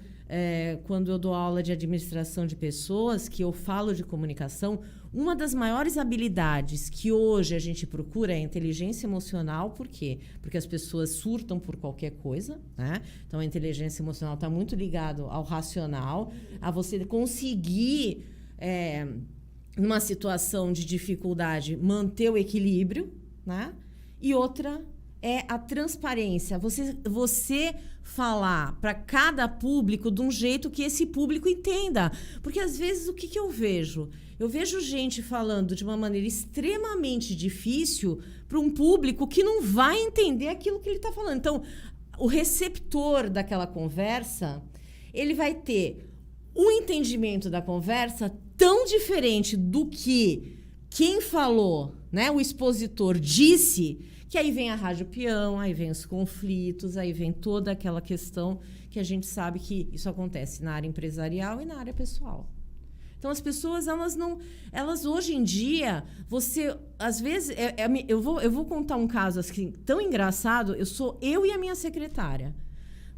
dou aula de administração de pessoas, que eu falo de comunicação, uma das maiores habilidades que hoje a gente procura é a inteligência emocional. Por quê? Porque as pessoas surtam por qualquer coisa, né? Então, a inteligência emocional está muito ligado ao racional, a você conseguir, numa situação de dificuldade, manter o equilíbrio, né? E outra é a transparência. Você falar para cada público de um jeito que esse público entenda. Porque, às vezes, o que eu vejo? Eu vejo gente falando de uma maneira extremamente difícil para um público que não vai entender aquilo que ele está falando. Então, o receptor daquela conversa, ele vai ter um entendimento da conversa tão diferente do que quem falou, né, o expositor disse, que aí vem a rádio peão, aí vem os conflitos, aí vem toda aquela questão que a gente sabe que isso acontece na área empresarial e na área pessoal. Então, as pessoas, elas hoje em dia, às vezes, eu vou contar um caso assim, tão engraçado, eu e a minha secretária.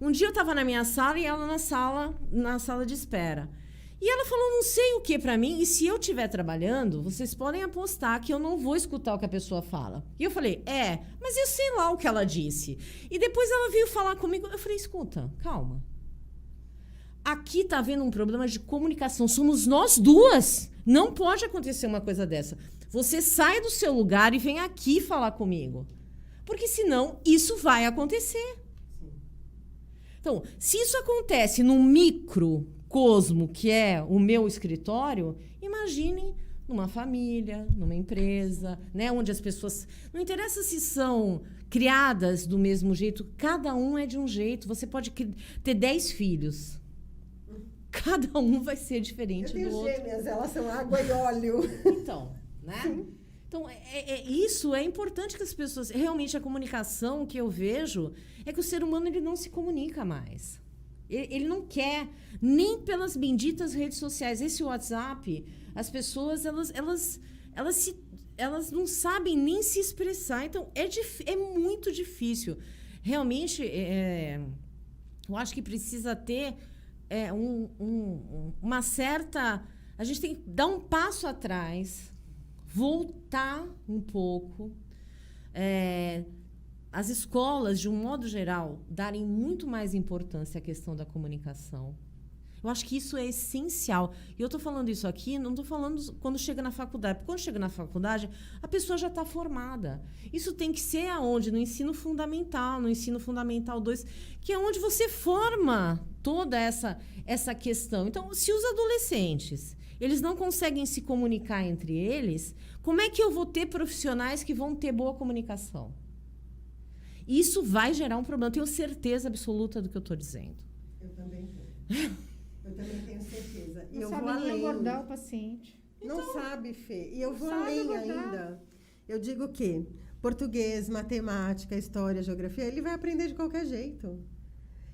Um dia eu estava na minha sala e ela na sala de espera. E ela falou não sei o que para mim, e se eu estiver trabalhando, vocês podem apostar que eu não vou escutar o que a pessoa fala. E eu falei, mas eu sei lá o que ela disse. E depois ela veio falar comigo, eu falei, escuta, calma. Aqui tá havendo um problema de comunicação, somos nós duas. Não pode acontecer uma coisa dessa. Você sai do seu lugar e vem aqui falar comigo. Porque senão isso vai acontecer. Então, se isso acontece num microcosmo, que é o meu escritório, imaginem numa família, numa empresa, né, onde as pessoas... Não interessa se são criadas do mesmo jeito, cada um é de um jeito. Você pode ter 10 filhos. Cada um vai ser diferente do outro. Eu tenho gêmeas, elas são água e óleo. Então, né? Sim. Então, isso é importante que as pessoas... Realmente, a comunicação que eu vejo é que o ser humano ele não se comunica mais. Ele não quer, nem pelas benditas redes sociais. Esse WhatsApp, as pessoas, elas não sabem nem se expressar. Então, é muito difícil. Realmente, eu acho que precisa ter uma certa... A gente tem que dar um passo atrás, voltar um pouco, as escolas, de um modo geral, darem muito mais importância à questão da comunicação. Eu acho que isso é essencial. E eu estou falando isso aqui, não estou falando quando chega na faculdade. Porque quando chega na faculdade, a pessoa já está formada. Isso tem que ser aonde? No ensino fundamental 2, que é onde você forma toda essa questão. Então, se os adolescentes eles não conseguem se comunicar entre eles, como é que eu vou ter profissionais que vão ter boa comunicação? Isso vai gerar um problema. Eu tenho certeza absoluta do que eu estou dizendo. Eu também tenho. Eu também tenho certeza. Não sabe nem abordar o paciente. Não sabe, Fê. E eu vou além ainda. Eu digo que português, matemática, história, geografia, ele vai aprender de qualquer jeito.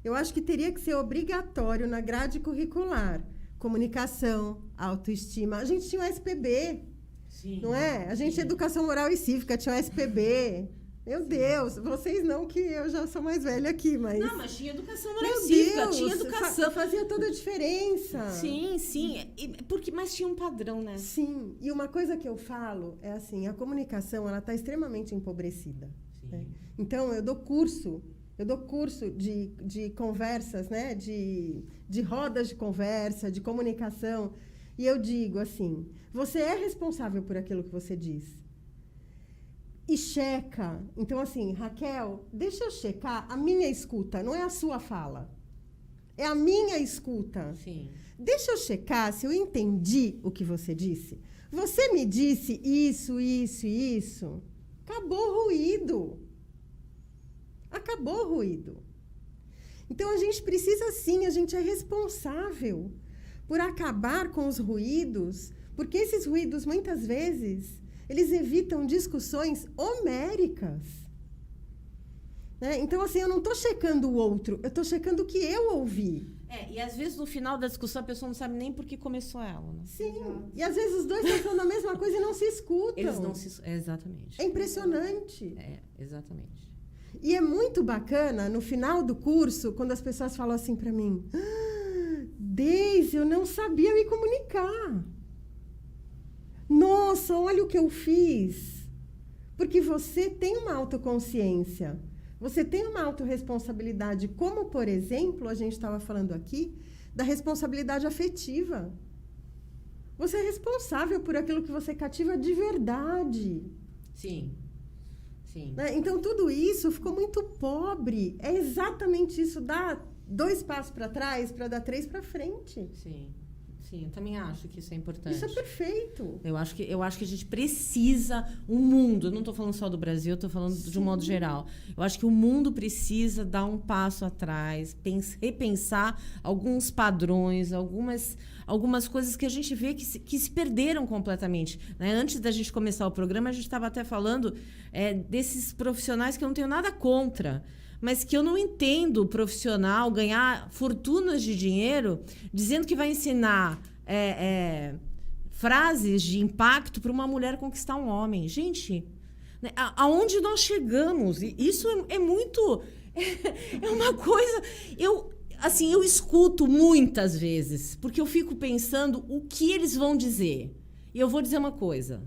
Eu acho que teria que ser obrigatório na grade curricular. Comunicação, autoestima. A gente tinha o SPB, sim, não é? A gente tinha Educação Moral e Cívica, tinha o SPB. Meu Deus, vocês não, que eu já sou mais velha aqui, mas... Não, mas tinha Educação Moral e Cívica, tinha educação. Fazia toda a diferença. Sim. Mas tinha um padrão, né? Sim, e uma coisa que eu falo é assim, a comunicação, ela está extremamente empobrecida. Né? Então, eu dou curso de conversas, né? de rodas de conversa, de comunicação, e eu digo assim, você é responsável por aquilo que você diz. E checa. Então, assim, Raquel, deixa eu checar a minha escuta, não é a sua fala. É a minha escuta. Sim. Deixa eu checar se eu entendi o que você disse. Você me disse isso, isso e isso. Acabou o ruído. Acabou o ruído. Então, a gente precisa, sim, a gente é responsável por acabar com os ruídos, porque esses ruídos, muitas vezes... eles evitam discussões homéricas. Né? Então, assim, eu não estou checando o outro, eu estou checando o que eu ouvi. E às vezes, no final da discussão, a pessoa não sabe nem por que começou ela. Né? Sim, e às vezes os dois estão falando a mesma coisa e não se escutam. Eles não se... Exatamente. É impressionante. Exatamente. E é muito bacana, no final do curso, quando as pessoas falam assim para mim, Deise, eu não sabia me comunicar. Nossa, olha o que eu fiz. Porque você tem uma autoconsciência, você tem uma autorresponsabilidade, como, por exemplo, a gente estava falando aqui, da responsabilidade afetiva. Você é responsável por aquilo que você cativa de verdade. Sim. Sim. Né? Então, tudo isso ficou muito pobre. É exatamente isso, dá 2 passos para trás para dar 3 para frente. Sim. Sim, eu também acho que isso é importante. Isso é perfeito. Eu acho que a gente precisa, o mundo, eu não estou falando só do Brasil, eu estou falando de um modo geral. Eu acho que o mundo precisa dar um passo atrás, repensar alguns padrões, algumas coisas que a gente vê que se perderam completamente. Né? Antes da gente começar o programa, a gente estava até falando desses profissionais que eu não tenho nada contra, mas que eu não entendo o profissional ganhar fortunas de dinheiro dizendo que vai ensinar frases de impacto para uma mulher conquistar um homem. Gente, né, aonde nós chegamos? Isso é muito... É uma coisa... Eu escuto muitas vezes, porque eu fico pensando o que eles vão dizer. E eu vou dizer uma coisa.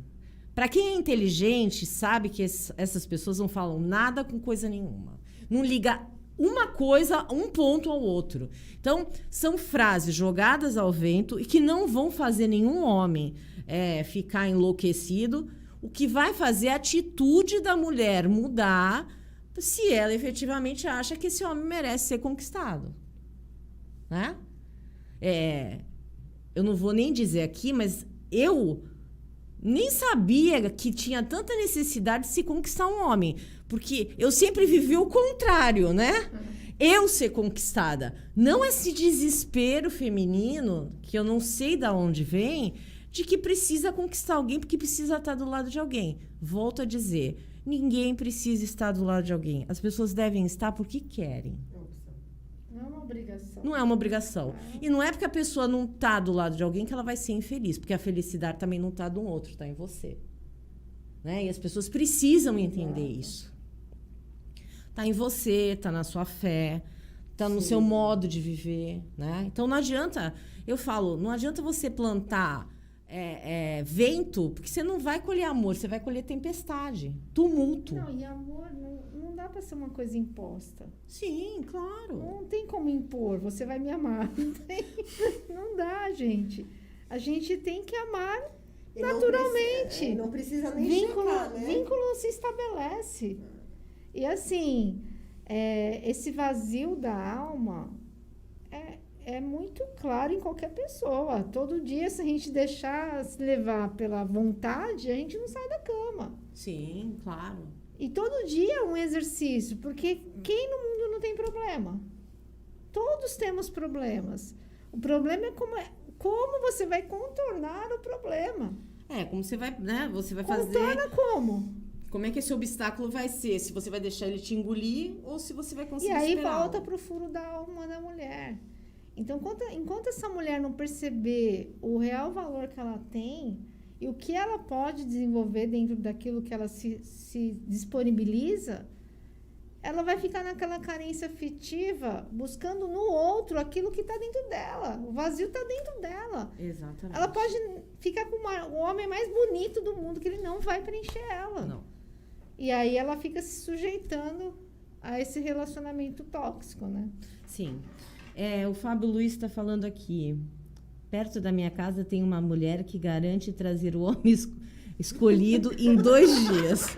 Para quem é inteligente, sabe que essas pessoas não falam nada com coisa nenhuma. Não liga uma coisa, um ponto ao outro. Então, são frases jogadas ao vento e que não vão fazer nenhum homem ficar enlouquecido. O que vai fazer a atitude da mulher mudar se ela efetivamente acha que esse homem merece ser conquistado. Né? Eu não vou nem dizer aqui, mas eu nem sabia que tinha tanta necessidade de se conquistar um homem. Porque eu sempre vivi o contrário, né? Eu ser conquistada. Não esse desespero feminino, que eu não sei de onde vem, de que precisa conquistar alguém porque precisa estar do lado de alguém. Volto a dizer, ninguém precisa estar do lado de alguém. As pessoas devem estar porque querem. Não é uma obrigação. Não é uma obrigação. E não é porque a pessoa não está do lado de alguém que ela vai ser infeliz, porque a felicidade também não está de um outro, está em você. Né? E as pessoas precisam entender isso. Está em você, está na sua fé, está no seu modo de viver. Né? Então, não adianta, eu falo, não adianta você plantar vento, porque você não vai colher amor, você vai colher tempestade, tumulto. Não, e amor não dá para ser uma coisa imposta. Sim, claro. Não tem como impor, você vai me amar. Não dá, gente. A gente tem que amar naturalmente. Não precisa nem checar, né? Vínculo se estabelece. E assim, esse vazio da alma é muito claro em qualquer pessoa. Todo dia, se a gente deixar se levar pela vontade, a gente não sai da cama. Sim, claro. E todo dia é um exercício, porque quem no mundo não tem problema? Todos temos problemas. O problema é como você vai contornar o problema. Como você vai, né? Você vai Contorna como? Como é que esse obstáculo vai ser? Se você vai deixar ele te engolir ou se você vai conseguir E aí superá-lo. volta para o furo da alma da mulher. Então, enquanto essa mulher não perceber o real valor que ela tem e o que ela pode desenvolver dentro daquilo que ela se disponibiliza, ela vai ficar naquela carência afetiva, buscando no outro aquilo que está dentro dela. O vazio está dentro dela. Exatamente. Ela pode ficar com o homem mais bonito do mundo, que ele não vai preencher ela. Não. E aí ela fica se sujeitando a esse relacionamento tóxico, né? Sim. O Fábio Luiz está falando aqui. Perto da minha casa tem uma mulher que garante trazer o homem escolhido em 2 dias.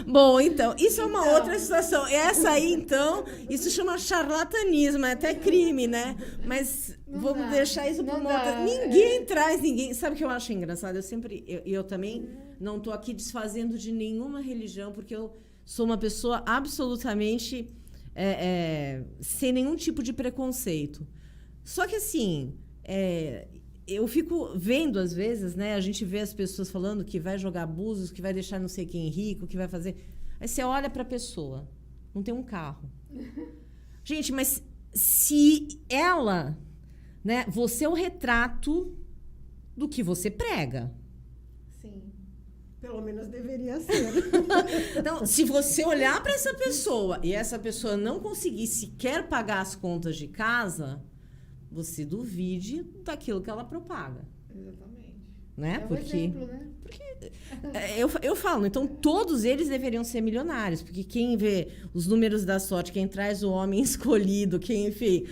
Bom, então, isso é uma outra situação. Essa aí, então, isso chama charlatanismo, é até crime, né? Mas vamos deixar isso para uma outra. Ninguém traz ninguém. Sabe o que eu acho engraçado? Eu também não estou aqui desfazendo de nenhuma religião, porque eu sou uma pessoa absolutamente sem nenhum tipo de preconceito. Só que, assim, eu fico vendo, às vezes, né? A gente vê as pessoas falando que vai jogar abusos, que vai deixar não sei quem rico, que vai fazer... Aí você olha para a pessoa, não tem um carro. Gente, mas se ela... né? Você é o retrato do que você prega. Sim. Pelo menos deveria ser. Então, se você olhar para essa pessoa e essa pessoa não conseguir sequer pagar as contas de casa, você duvide daquilo que ela propaga. Exatamente. Né? É um exemplo, né? Eu falo, então todos eles deveriam ser milionários, porque quem vê os números da sorte, quem traz o homem escolhido, quem, enfim...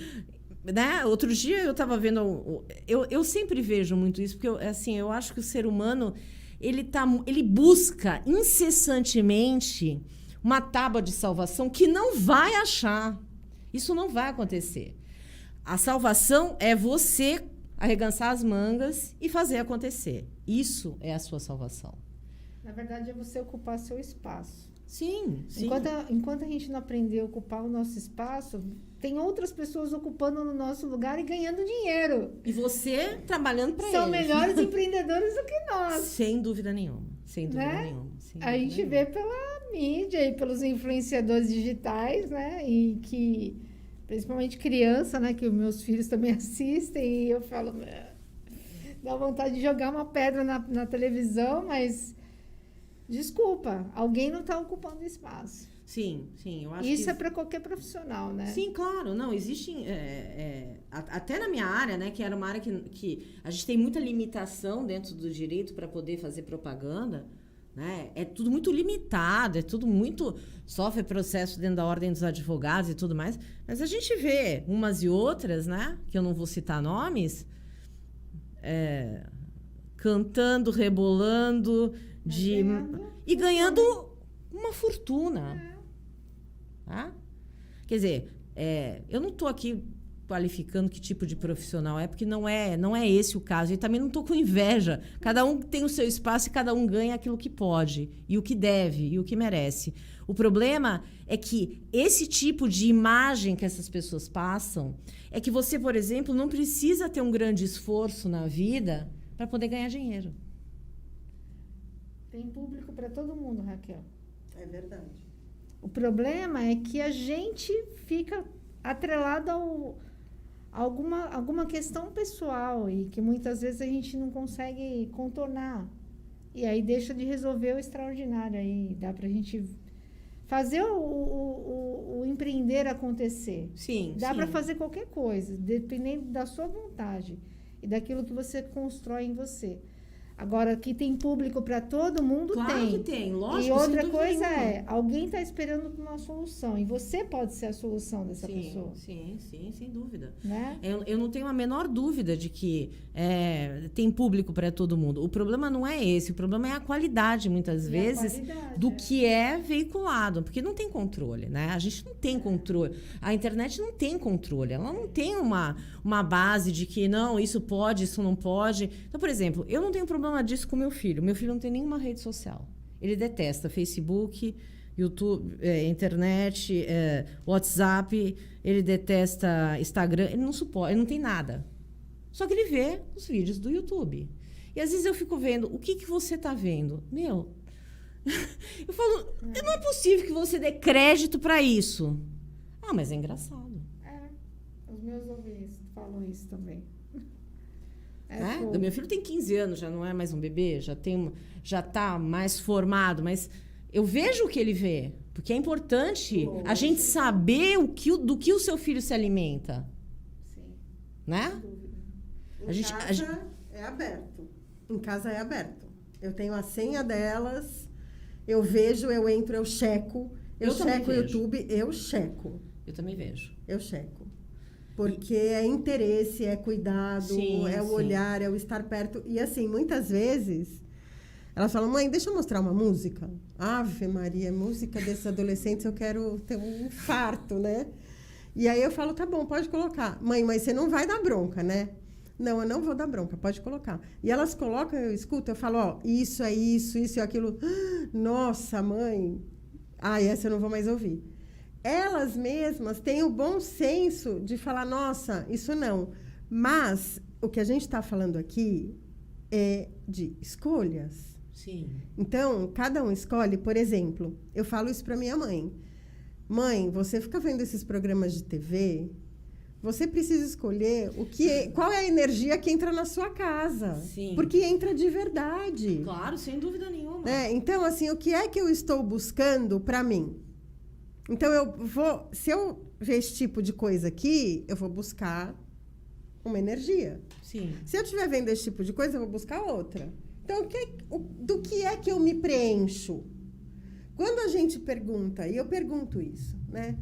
Né? Outro dia eu estava vendo... Eu sempre vejo muito isso, porque eu acho que o ser humano... Ele busca incessantemente uma tábua de salvação que não vai achar. Isso não vai acontecer. A salvação é você arregaçar as mangas e fazer acontecer. Isso é a sua salvação. Na verdade, é você ocupar seu espaço. Sim, sim. Enquanto a gente não aprender a ocupar o nosso espaço, tem outras pessoas ocupando no nosso lugar e ganhando dinheiro. E você trabalhando para eles. São melhores empreendedores do que nós. Sem dúvida nenhuma. Sem dúvida nenhuma. A gente vê pela mídia e pelos influenciadores digitais, né? E que, principalmente criança, né? Que os meus filhos também assistem. E eu falo, dá vontade de jogar uma pedra na televisão, mas... Desculpa, alguém não está ocupando espaço. Sim, eu acho isso é para qualquer profissional, né? Sim, claro. Não, existem... até na minha área, né? Que era uma área que a gente tem muita limitação dentro do direito para poder fazer propaganda, né? É tudo muito limitado, é tudo muito... Sofre processo dentro da ordem dos advogados e tudo mais. Mas a gente vê umas e outras, né? Que eu não vou citar nomes... cantando, rebolando... E ganhando uma fortuna. Tá? Quer dizer, eu não estou aqui qualificando que tipo de profissional é, porque não é esse o caso. E também não estou com inveja. Cada um tem o seu espaço e cada um ganha aquilo que pode, e o que deve, e o que merece. O problema é que esse tipo de imagem que essas pessoas passam é que você, por exemplo, não precisa ter um grande esforço na vida para poder ganhar dinheiro. Tem público para todo mundo, Raquel. É verdade. O problema é que a gente fica atrelado a alguma questão pessoal e que muitas vezes a gente não consegue contornar. E aí deixa de resolver o extraordinário. Aí dá para a gente fazer o empreender acontecer. Sim, dá para fazer qualquer coisa, dependendo da sua vontade e daquilo que você constrói em você. Agora, que tem público para todo mundo, claro tem. Que tem, lógico. E outra coisa alguém está esperando por uma solução. E você pode ser a solução dessa pessoa. Sim, sem dúvida. Né? Eu não tenho a menor dúvida de que tem público para todo mundo. O problema não é esse. O problema é a qualidade, muitas vezes, do que é veiculado. Porque não tem controle, né? A gente não tem controle. A internet não tem controle. Ela não tem uma base de que, não, isso pode, isso não pode. Então, por exemplo, eu não tenho problema disso com meu filho. Meu filho não tem nenhuma rede social. Ele detesta Facebook, YouTube, internet, WhatsApp, ele detesta Instagram, ele não suporta, ele não tem nada. Só que ele vê os vídeos do YouTube. E às vezes eu fico vendo, o que você está vendo? Meu, eu falo, não é possível que você dê crédito para isso. Ah, mas é engraçado. Os meus ouvintes falam isso também. O meu filho tem 15 anos, já não é mais um bebê, já está mais formado, mas eu vejo o que ele vê, porque é importante a gente saber do que o seu filho se alimenta. Sim. Né? Em casa é aberto. Em casa é aberto. Eu tenho a senha delas, eu vejo, eu entro, eu checo. Eu checo o YouTube, eu checo. Eu também vejo. Eu checo. Porque é interesse, é cuidado, o olhar, é o estar perto. E assim, muitas vezes, elas falam, mãe, deixa eu mostrar uma música. Ave Maria, música desses adolescentes, eu quero ter um infarto, né? E aí eu falo, tá bom, pode colocar. Mãe, mas você não vai dar bronca, né? Não, eu não vou dar bronca, pode colocar. E elas colocam, eu escuto, eu falo, ó, isso é isso é aquilo. Nossa, mãe. Essa eu não vou mais ouvir. Elas mesmas têm o bom senso de falar, nossa, isso não. Mas o que a gente está falando aqui é de escolhas. Sim. Então, cada um escolhe, por exemplo, eu falo isso para minha mãe. Mãe, você fica vendo esses programas de TV, Você precisa escolher qual é a energia que entra na sua casa. Sim. Porque entra de verdade. Claro, sem dúvida nenhuma. Então, assim, o que é que eu estou buscando para mim? Então, se eu ver esse tipo de coisa aqui, eu vou buscar uma energia. Sim. Se eu estiver vendo esse tipo de coisa, eu vou buscar outra. Então, do que é que eu me preencho? Quando a gente pergunta, e eu pergunto isso, né?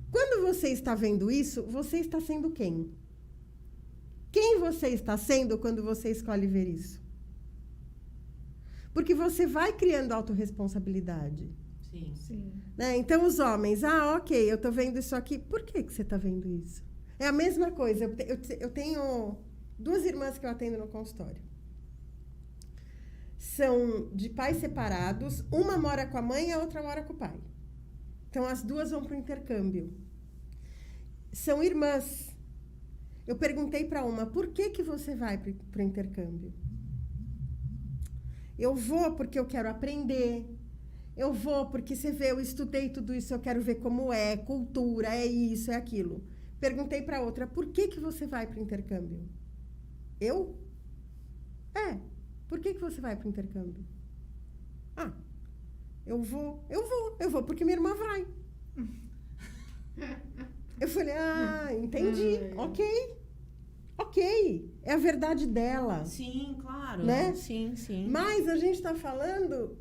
Quando você está vendo isso, você está sendo quem? Quem você está sendo quando você escolhe ver isso? Porque você vai criando autorresponsabilidade. Sim. Sim. Né? Então, os homens, ok, eu estou vendo isso aqui. Por que você está vendo isso? É a mesma coisa. Eu tenho 2 irmãs que eu atendo no consultório. São de pais separados. Uma mora com a mãe e a outra mora com o pai. Então, as 2 vão para o intercâmbio. São irmãs. Eu perguntei para uma, por que você vai para o intercâmbio? Eu vou porque eu quero aprender. Eu vou porque, você vê, eu estudei tudo isso, eu quero ver como é, cultura, é isso, é aquilo. Perguntei para outra, por que você vai para o intercâmbio? Eu? Por que você vai para o intercâmbio? Eu vou porque minha irmã vai. Eu falei, entendi, ok, é a verdade dela. Sim, claro. Né? Sim. Mas a gente está falando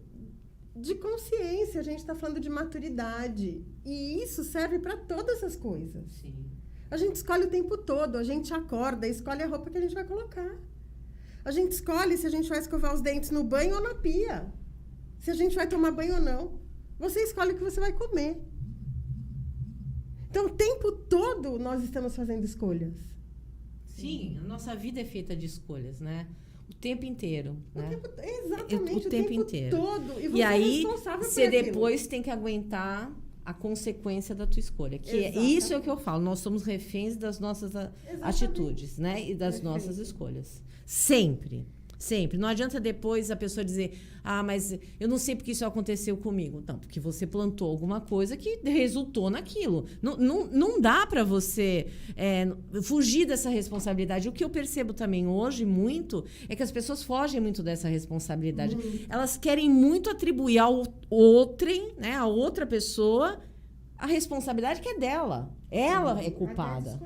de consciência, a gente está falando de maturidade. E isso serve para todas as coisas. Sim. A gente escolhe o tempo todo, a gente acorda, escolhe a roupa que a gente vai colocar. A gente escolhe se a gente vai escovar os dentes no banho ou na pia. Se a gente vai tomar banho ou não. Você escolhe o que você vai comer. Então, o tempo todo nós estamos fazendo escolhas. Sim, a nossa vida é feita de escolhas, né? O tempo inteiro, né? Exatamente, o tempo inteiro. todo. E você E aí, é responsável por você aquilo. depois tem que aguentar a consequência da tua escolha. Isso é o que eu falo. Nós somos reféns das nossas atitudes, né? E das nossas escolhas. Sempre. Sempre. Não adianta depois a pessoa dizer, mas eu não sei porque isso aconteceu comigo. Não, porque você plantou alguma coisa que resultou naquilo. Não dá para você fugir dessa responsabilidade. O que eu percebo também hoje muito é que as pessoas fogem muito dessa responsabilidade. Elas querem muito atribuir ao outrem, né, a outra pessoa, a responsabilidade que é dela. Ela é culpada.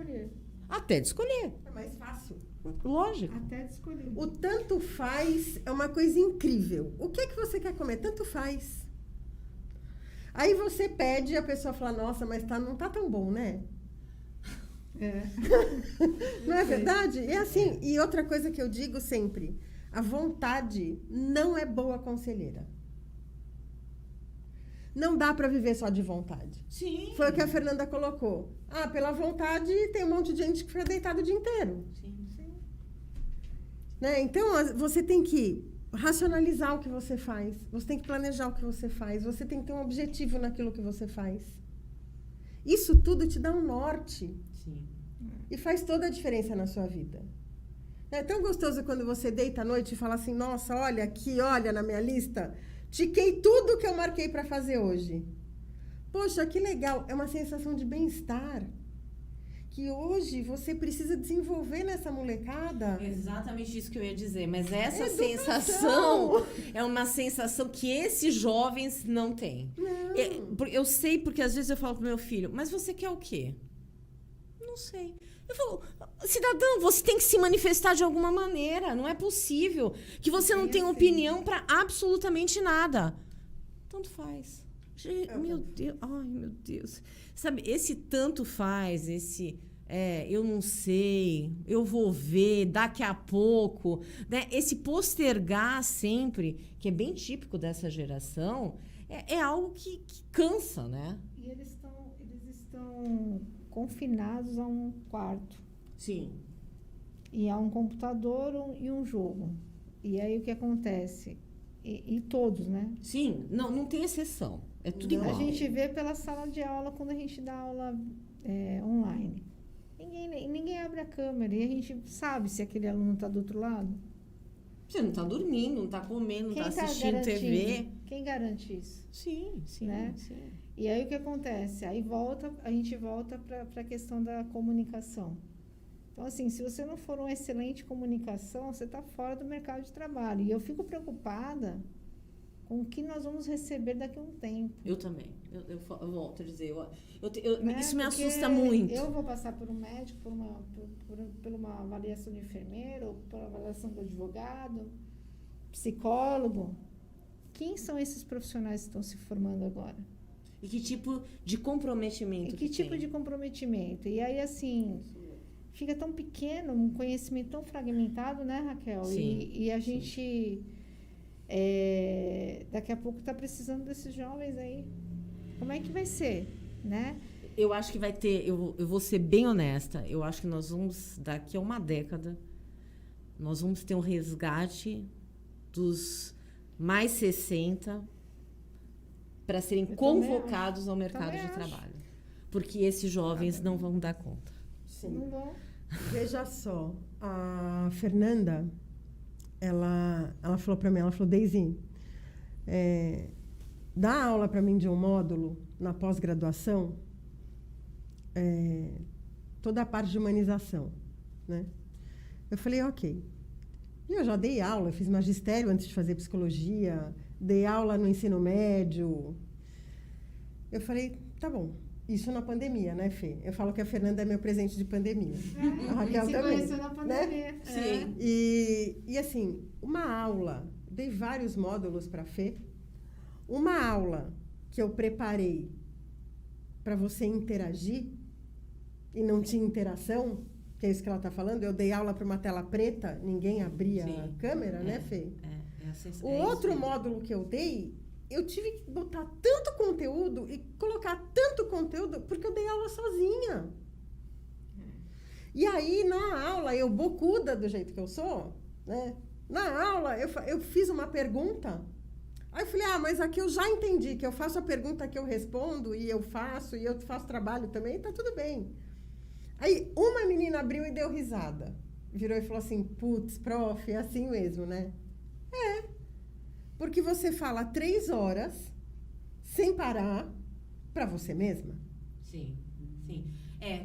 Até de escolher. É mais fácil. Lógico. Até de escolher. O tanto faz é uma coisa incrível. O que é que você quer comer? Tanto faz. Aí você pede e a pessoa fala, nossa, mas não tá tão bom, né? Não é verdade? É assim. E outra coisa que eu digo sempre, a vontade não é boa conselheira. Não dá para viver só de vontade. Sim. Foi o que a Fernanda colocou. Pela vontade tem um monte de gente que fica deitado o dia inteiro. Sim. Né? Então, você tem que racionalizar o que você faz. Você tem que planejar o que você faz. Você tem que ter um objetivo naquilo que você faz. Isso tudo te dá um norte. Sim. E faz toda a diferença na sua vida. É tão gostoso quando você deita à noite e fala assim, nossa, olha aqui, olha na minha lista, tiquei tudo que eu marquei para fazer hoje. Poxa, que legal. É uma sensação de bem-estar. Que hoje você precisa desenvolver nessa molecada. Exatamente isso que eu ia dizer. Mas essa Educação. sensação é uma sensação que esses jovens não têm. Não. Eu sei porque às vezes eu falo pro meu filho, mas você quer o quê? Não sei. Eu falo, cidadão, você tem que se manifestar de alguma maneira. Não é possível que você não tenha opinião para absolutamente nada. Tanto faz. Meu Deus, ai meu Deus. Sabe, esse tanto faz, eu não sei, eu vou ver daqui a pouco, né? Esse postergar sempre, que é bem típico dessa geração, é algo que cansa, né? E eles estão confinados a um quarto. Sim. E a um computador e um jogo. E aí o que acontece? E todos, né? Sim, não tem exceção. É tudo igual. A gente vê pela sala de aula quando a gente dá aula online. Ninguém abre a câmera e a gente sabe se aquele aluno está do outro lado. Você não está dormindo, não está comendo, não está assistindo TV. Quem garante isso? Sim, Né? sim. E aí o que acontece? Aí a gente volta para a questão da comunicação. Então, assim, se você não for uma excelente comunicação, você está fora do mercado de trabalho. E eu fico preocupada com o que nós vamos receber daqui a um tempo. Eu também. Eu volto a dizer, Né? isso me Porque assusta muito. Eu vou passar por um médico, por uma avaliação de enfermeiro, ou por uma avaliação do advogado, psicólogo. Quem são esses profissionais que estão se formando agora? E que tipo de comprometimento E que tipo de comprometimento? E aí, assim, fica tão pequeno, um conhecimento tão fragmentado, né, Raquel? Sim, E a gente, daqui a pouco, está precisando desses jovens aí. Como é que vai ser, né? Eu acho que vai ter, eu vou ser bem honesta, eu acho que nós vamos, daqui a uma década, nós vamos ter um resgate dos mais 60 para serem convocados ao mercado de trabalho. Porque esses jovens não vão dar conta. Sim. Não vão. Veja só, a Fernanda, ela falou para mim, ela falou, Deise, dá aula para mim de um módulo na pós-graduação, toda a parte de humanização, né? Eu falei, ok. E eu já dei aula, eu fiz magistério antes de fazer psicologia, dei aula no ensino médio. Eu falei, tá bom. Isso na pandemia, né, Fê? Eu falo que a Fernanda é meu presente de pandemia. A Raquel se também. conheceu na pandemia. Né? Sim. E assim, uma aula, dei vários módulos para a Fê. Uma aula que eu preparei para você interagir e não tinha interação, que é isso que ela está falando, eu dei aula para uma tela preta, ninguém abria a câmera, né, Fê? O outro módulo que eu dei, eu tive que botar tanto conteúdo e colocar tanto conteúdo porque eu dei aula sozinha. E aí, na aula, eu bocuda do jeito que eu sou, né? Na aula, eu fiz uma pergunta. Aí eu falei, mas aqui eu já entendi que eu faço a pergunta que eu respondo e eu faço trabalho também, tá tudo bem. Aí, uma menina abriu e deu risada. Virou e falou assim, putz, prof, é assim mesmo, né? Porque você fala 3 horas, sem parar, para você mesma. Sim, sim.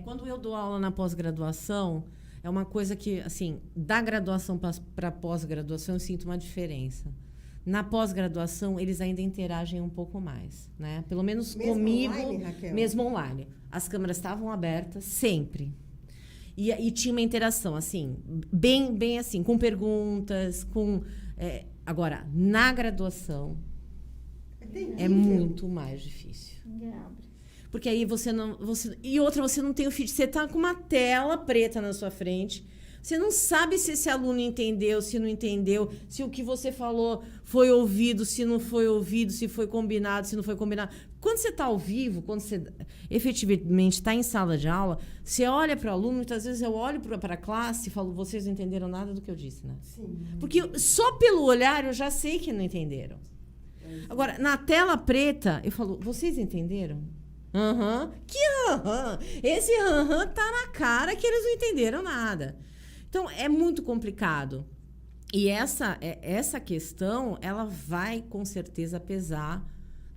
Quando eu dou aula na pós-graduação, é uma coisa que, assim, da graduação para pós-graduação, eu sinto uma diferença. Na pós-graduação, eles ainda interagem um pouco mais, né? Pelo menos mesmo comigo, online, Raquel? mesmo online. As câmeras estavam abertas sempre. E tinha uma interação, assim, bem assim, com perguntas, com... agora, na graduação, é muito mais difícil. Ninguém abre. Porque aí você não... e outra, você não tem o feed. Você está com uma tela preta na sua frente. Você não sabe se esse aluno entendeu, se não entendeu, se o que você falou foi ouvido, se não foi ouvido, se foi combinado, se não foi combinado. Quando você está ao vivo, quando você efetivamente está em sala de aula, você olha para o aluno, muitas vezes eu olho para a classe e falo, vocês não entenderam nada do que eu disse, né? Sim. Porque só pelo olhar eu já sei que não entenderam. Agora, na tela preta, eu falo, vocês entenderam? Aham. Que aham? Esse aham tá na cara que eles não entenderam nada. Então, é muito complicado. E essa questão, ela vai, com certeza, pesar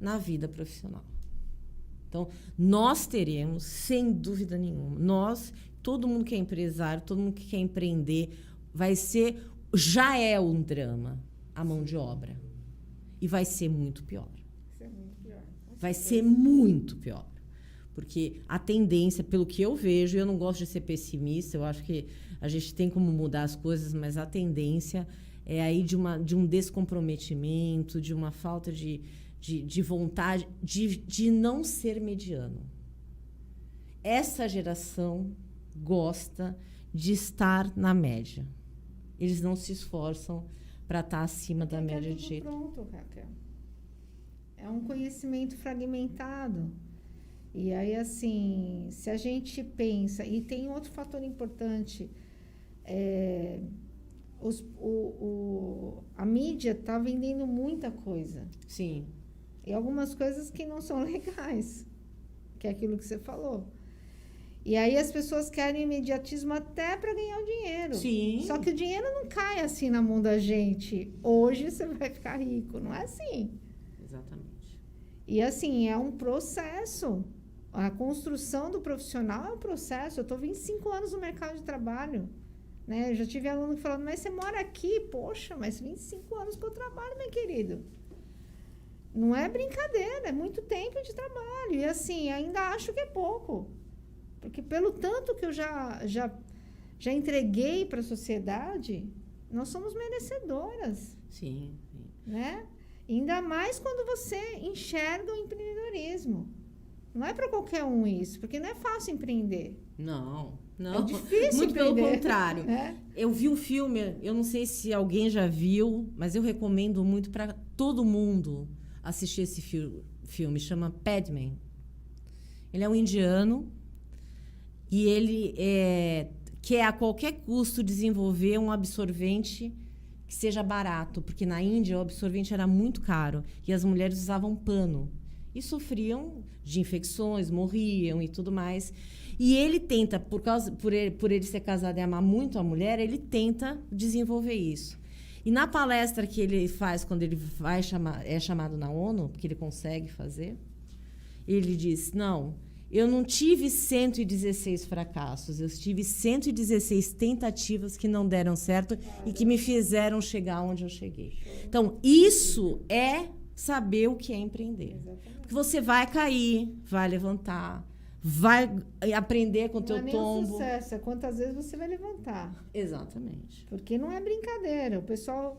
na vida profissional. Então, nós teremos, sem dúvida nenhuma, todo mundo que é empresário, todo mundo que quer empreender, já é um drama a mão de obra. E vai ser muito pior. Vai ser muito pior. Porque a tendência, pelo que eu vejo, eu não gosto de ser pessimista, eu acho que a gente tem como mudar as coisas, mas a tendência é aí de um descomprometimento, de uma falta de vontade de não ser mediano. Essa geração gosta de estar na média. Eles não se esforçam para estar acima da média de jeito. Pronto, Raquel. É um conhecimento fragmentado. E aí, assim, se a gente pensa... E tem outro fator importante. A mídia está vendendo muita coisa. Sim. E algumas coisas que não são legais. Que é aquilo que você falou. E aí as pessoas querem imediatismo até para ganhar o dinheiro. Sim. Só que o dinheiro não cai assim na mão da gente. Hoje você vai ficar rico. Não é assim. Exatamente. E assim, é um processo. A construção do profissional é um processo. Eu estou 25 anos no mercado de trabalho. Né? Eu já tive aluno falando, mas você mora aqui? Poxa, mas 25 anos que eu trabalho, meu querido. Não é brincadeira, é muito tempo de trabalho. E assim, ainda acho que é pouco. Porque pelo tanto que eu já entreguei para a sociedade, nós somos merecedoras. Sim. Né? Ainda mais quando você enxerga o empreendedorismo. Não é para qualquer um isso, porque não é fácil empreender. Não. É difícil muito empreender. pelo contrário. É. Eu vi um filme, eu não sei se alguém já viu, mas eu recomendo muito para todo mundo assistir esse filme. Chama Padman. Ele é um indiano e ele quer a qualquer custo desenvolver um absorvente que seja barato, porque na Índia o absorvente era muito caro e as mulheres usavam pano e sofriam de infecções, morriam e tudo mais. E ele tenta, por ele ser casado e amar muito a mulher, ele tenta desenvolver isso. E na palestra que ele faz, quando ele é chamado na ONU, porque ele consegue fazer, ele diz, não, eu não tive 116 fracassos, eu tive 116 tentativas que não deram certo e que me fizeram chegar onde eu cheguei. Então, isso é saber o que é empreender. Porque você vai cair, vai levantar, vai aprender com o teu tombo. Não é nem o sucesso, é quantas vezes você vai levantar. Exatamente. Porque não é brincadeira. O pessoal,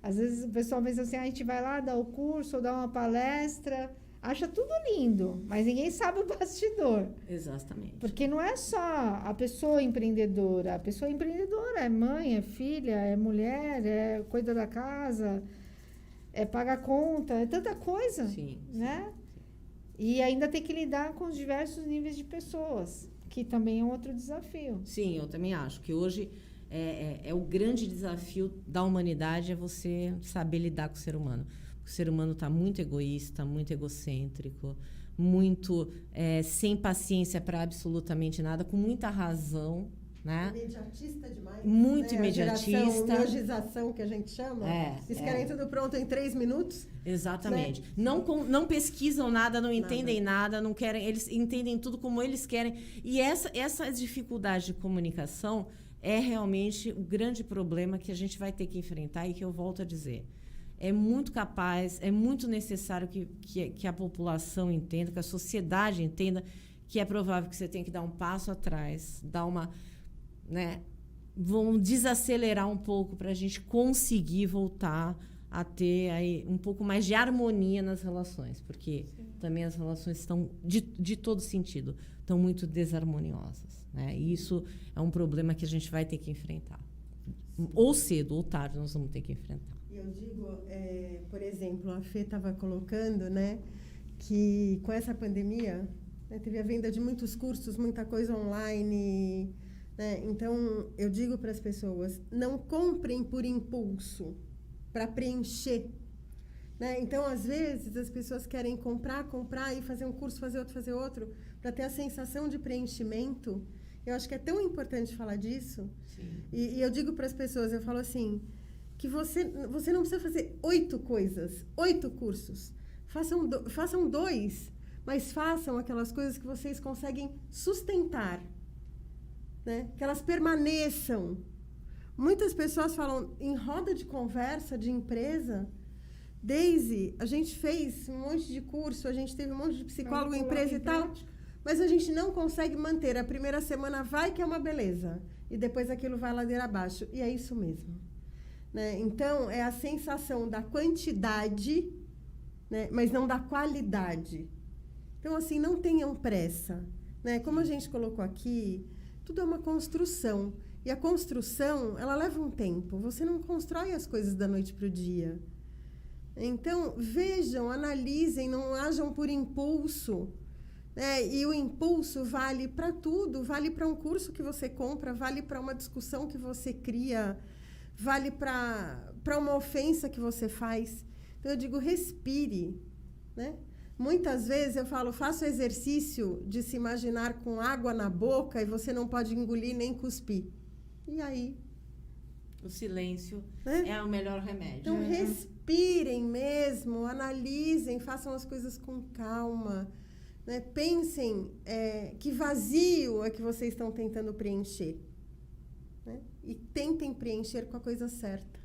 às vezes, o pessoal pensa assim, a gente vai lá dar o curso ou dar uma palestra, acha tudo lindo, mas ninguém sabe o bastidor. Exatamente. Porque não é só a pessoa empreendedora. A pessoa empreendedora é mãe, é filha, é mulher, cuida da casa, paga conta, é tanta coisa. Sim. Né? E ainda tem que lidar com os diversos níveis de pessoas, que também é um outro desafio. Sim, eu também acho que hoje é o grande desafio da humanidade é você saber lidar com o ser humano. O ser humano está muito egoísta, muito egocêntrico, muito sem paciência para absolutamente nada, com muita razão. Né? Imediatista demais. Muito né? imediatista. A miogização, que a gente chama. Eles querem tudo pronto em 3 minutos. Exatamente. Né? Não pesquisam nada, não entendem nada, não querem, eles entendem tudo como eles querem. E essa dificuldade de comunicação é realmente o grande problema que a gente vai ter que enfrentar e que eu volto a dizer. É muito capaz, é muito necessário que a população entenda, que a sociedade entenda que é provável que você tenha que dar um passo atrás, dar uma... Né? Vão desacelerar um pouco para a gente conseguir voltar a ter aí um pouco mais de harmonia nas relações, porque também as relações estão, de todo sentido, estão muito desarmoniosas. Né? E isso é um problema que a gente vai ter que enfrentar. Ou cedo ou tarde nós vamos ter que enfrentar. Eu digo, por exemplo, a Fê estava colocando, né, que com essa pandemia, né, teve a venda de muitos cursos, muita coisa online... Né? Então, eu digo para as pessoas, não comprem por impulso, para preencher. Né? Então, às vezes, as pessoas querem comprar e fazer um curso, fazer outro, para ter a sensação de preenchimento. Eu acho que é tão importante falar disso. E eu digo para as pessoas, eu falo assim, que você não precisa fazer 8 coisas, 8 cursos. Façam 2, mas façam aquelas coisas que vocês conseguem sustentar. Né? Que elas permaneçam. Muitas pessoas falam em roda de conversa de empresa. Daisy, a gente fez um monte de curso, a gente teve um monte de psicólogo, empresa e tal, mas a gente não consegue manter. A primeira semana vai que é uma beleza e depois aquilo vai ladeira abaixo. E é isso mesmo. Né? Então, é a sensação da quantidade, né? Mas não da qualidade. Então, assim, não tenham pressa. Né? Como a gente colocou aqui, tudo é uma construção. E a construção, ela leva um tempo. Você não constrói as coisas da noite para o dia. Então, vejam, analisem, não ajam por impulso. Né? E o impulso vale para tudo. Vale para um curso que você compra, vale para uma discussão que você cria, vale para uma ofensa que você faz. Então, eu digo, respire. Né? Muitas vezes eu falo, faça o exercício de se imaginar com água na boca e você não pode engolir nem cuspir. E aí, O silêncio né? é o melhor remédio. Então, respirem mesmo, analisem, façam as coisas com calma. Né? Pensem que vazio é que vocês estão tentando preencher. Né? E tentem preencher com a coisa certa.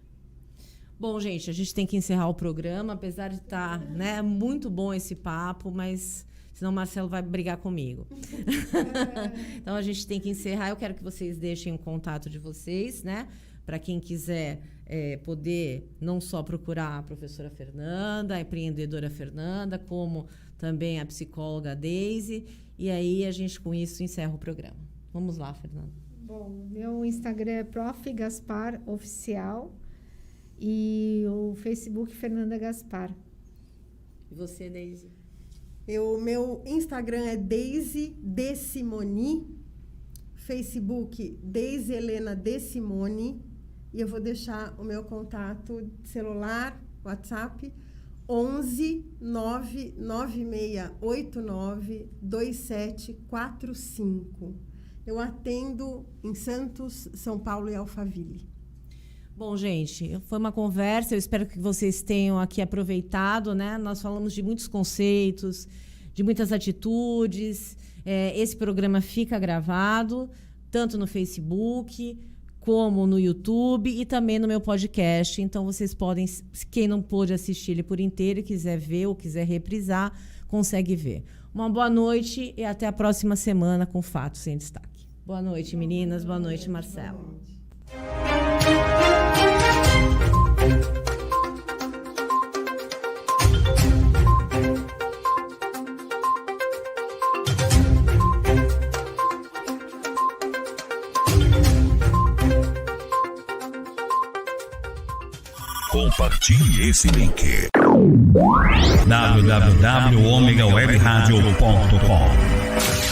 Bom, gente, a gente tem que encerrar o programa, apesar de estar, né, muito bom esse papo, mas senão o Marcelo vai brigar comigo. Então, a gente tem que encerrar. Eu quero que vocês deixem o contato de vocês, né? Para quem quiser poder não só procurar a professora Fernanda, a empreendedora Fernanda, como também a psicóloga Deise. E aí, a gente, com isso, encerra o programa. Vamos lá, Fernanda. Bom, meu Instagram é Prof. Gaspar Oficial. E o Facebook, Fernanda Gaspar. E você, Deise? Meu Instagram é Deise De Simoni. Facebook, Deise Helena De Simone. E eu vou deixar o meu contato celular, WhatsApp, 11 99689 2745. Eu atendo em Santos, São Paulo e Alphaville. Bom, gente, foi uma conversa, eu espero que vocês tenham aqui aproveitado, né? Nós falamos de muitos conceitos, de muitas atitudes. Esse programa fica gravado, tanto no Facebook, como no YouTube e também no meu podcast. Então, vocês podem, quem não pôde assistir ele por inteiro e quiser ver ou quiser reprisar, consegue ver. Uma boa noite e até a próxima semana com Fatos em Destaque. Boa noite, meninas. Boa noite, Marcelo. Boa noite. Compartilhe esse link. www.omegawebradio.com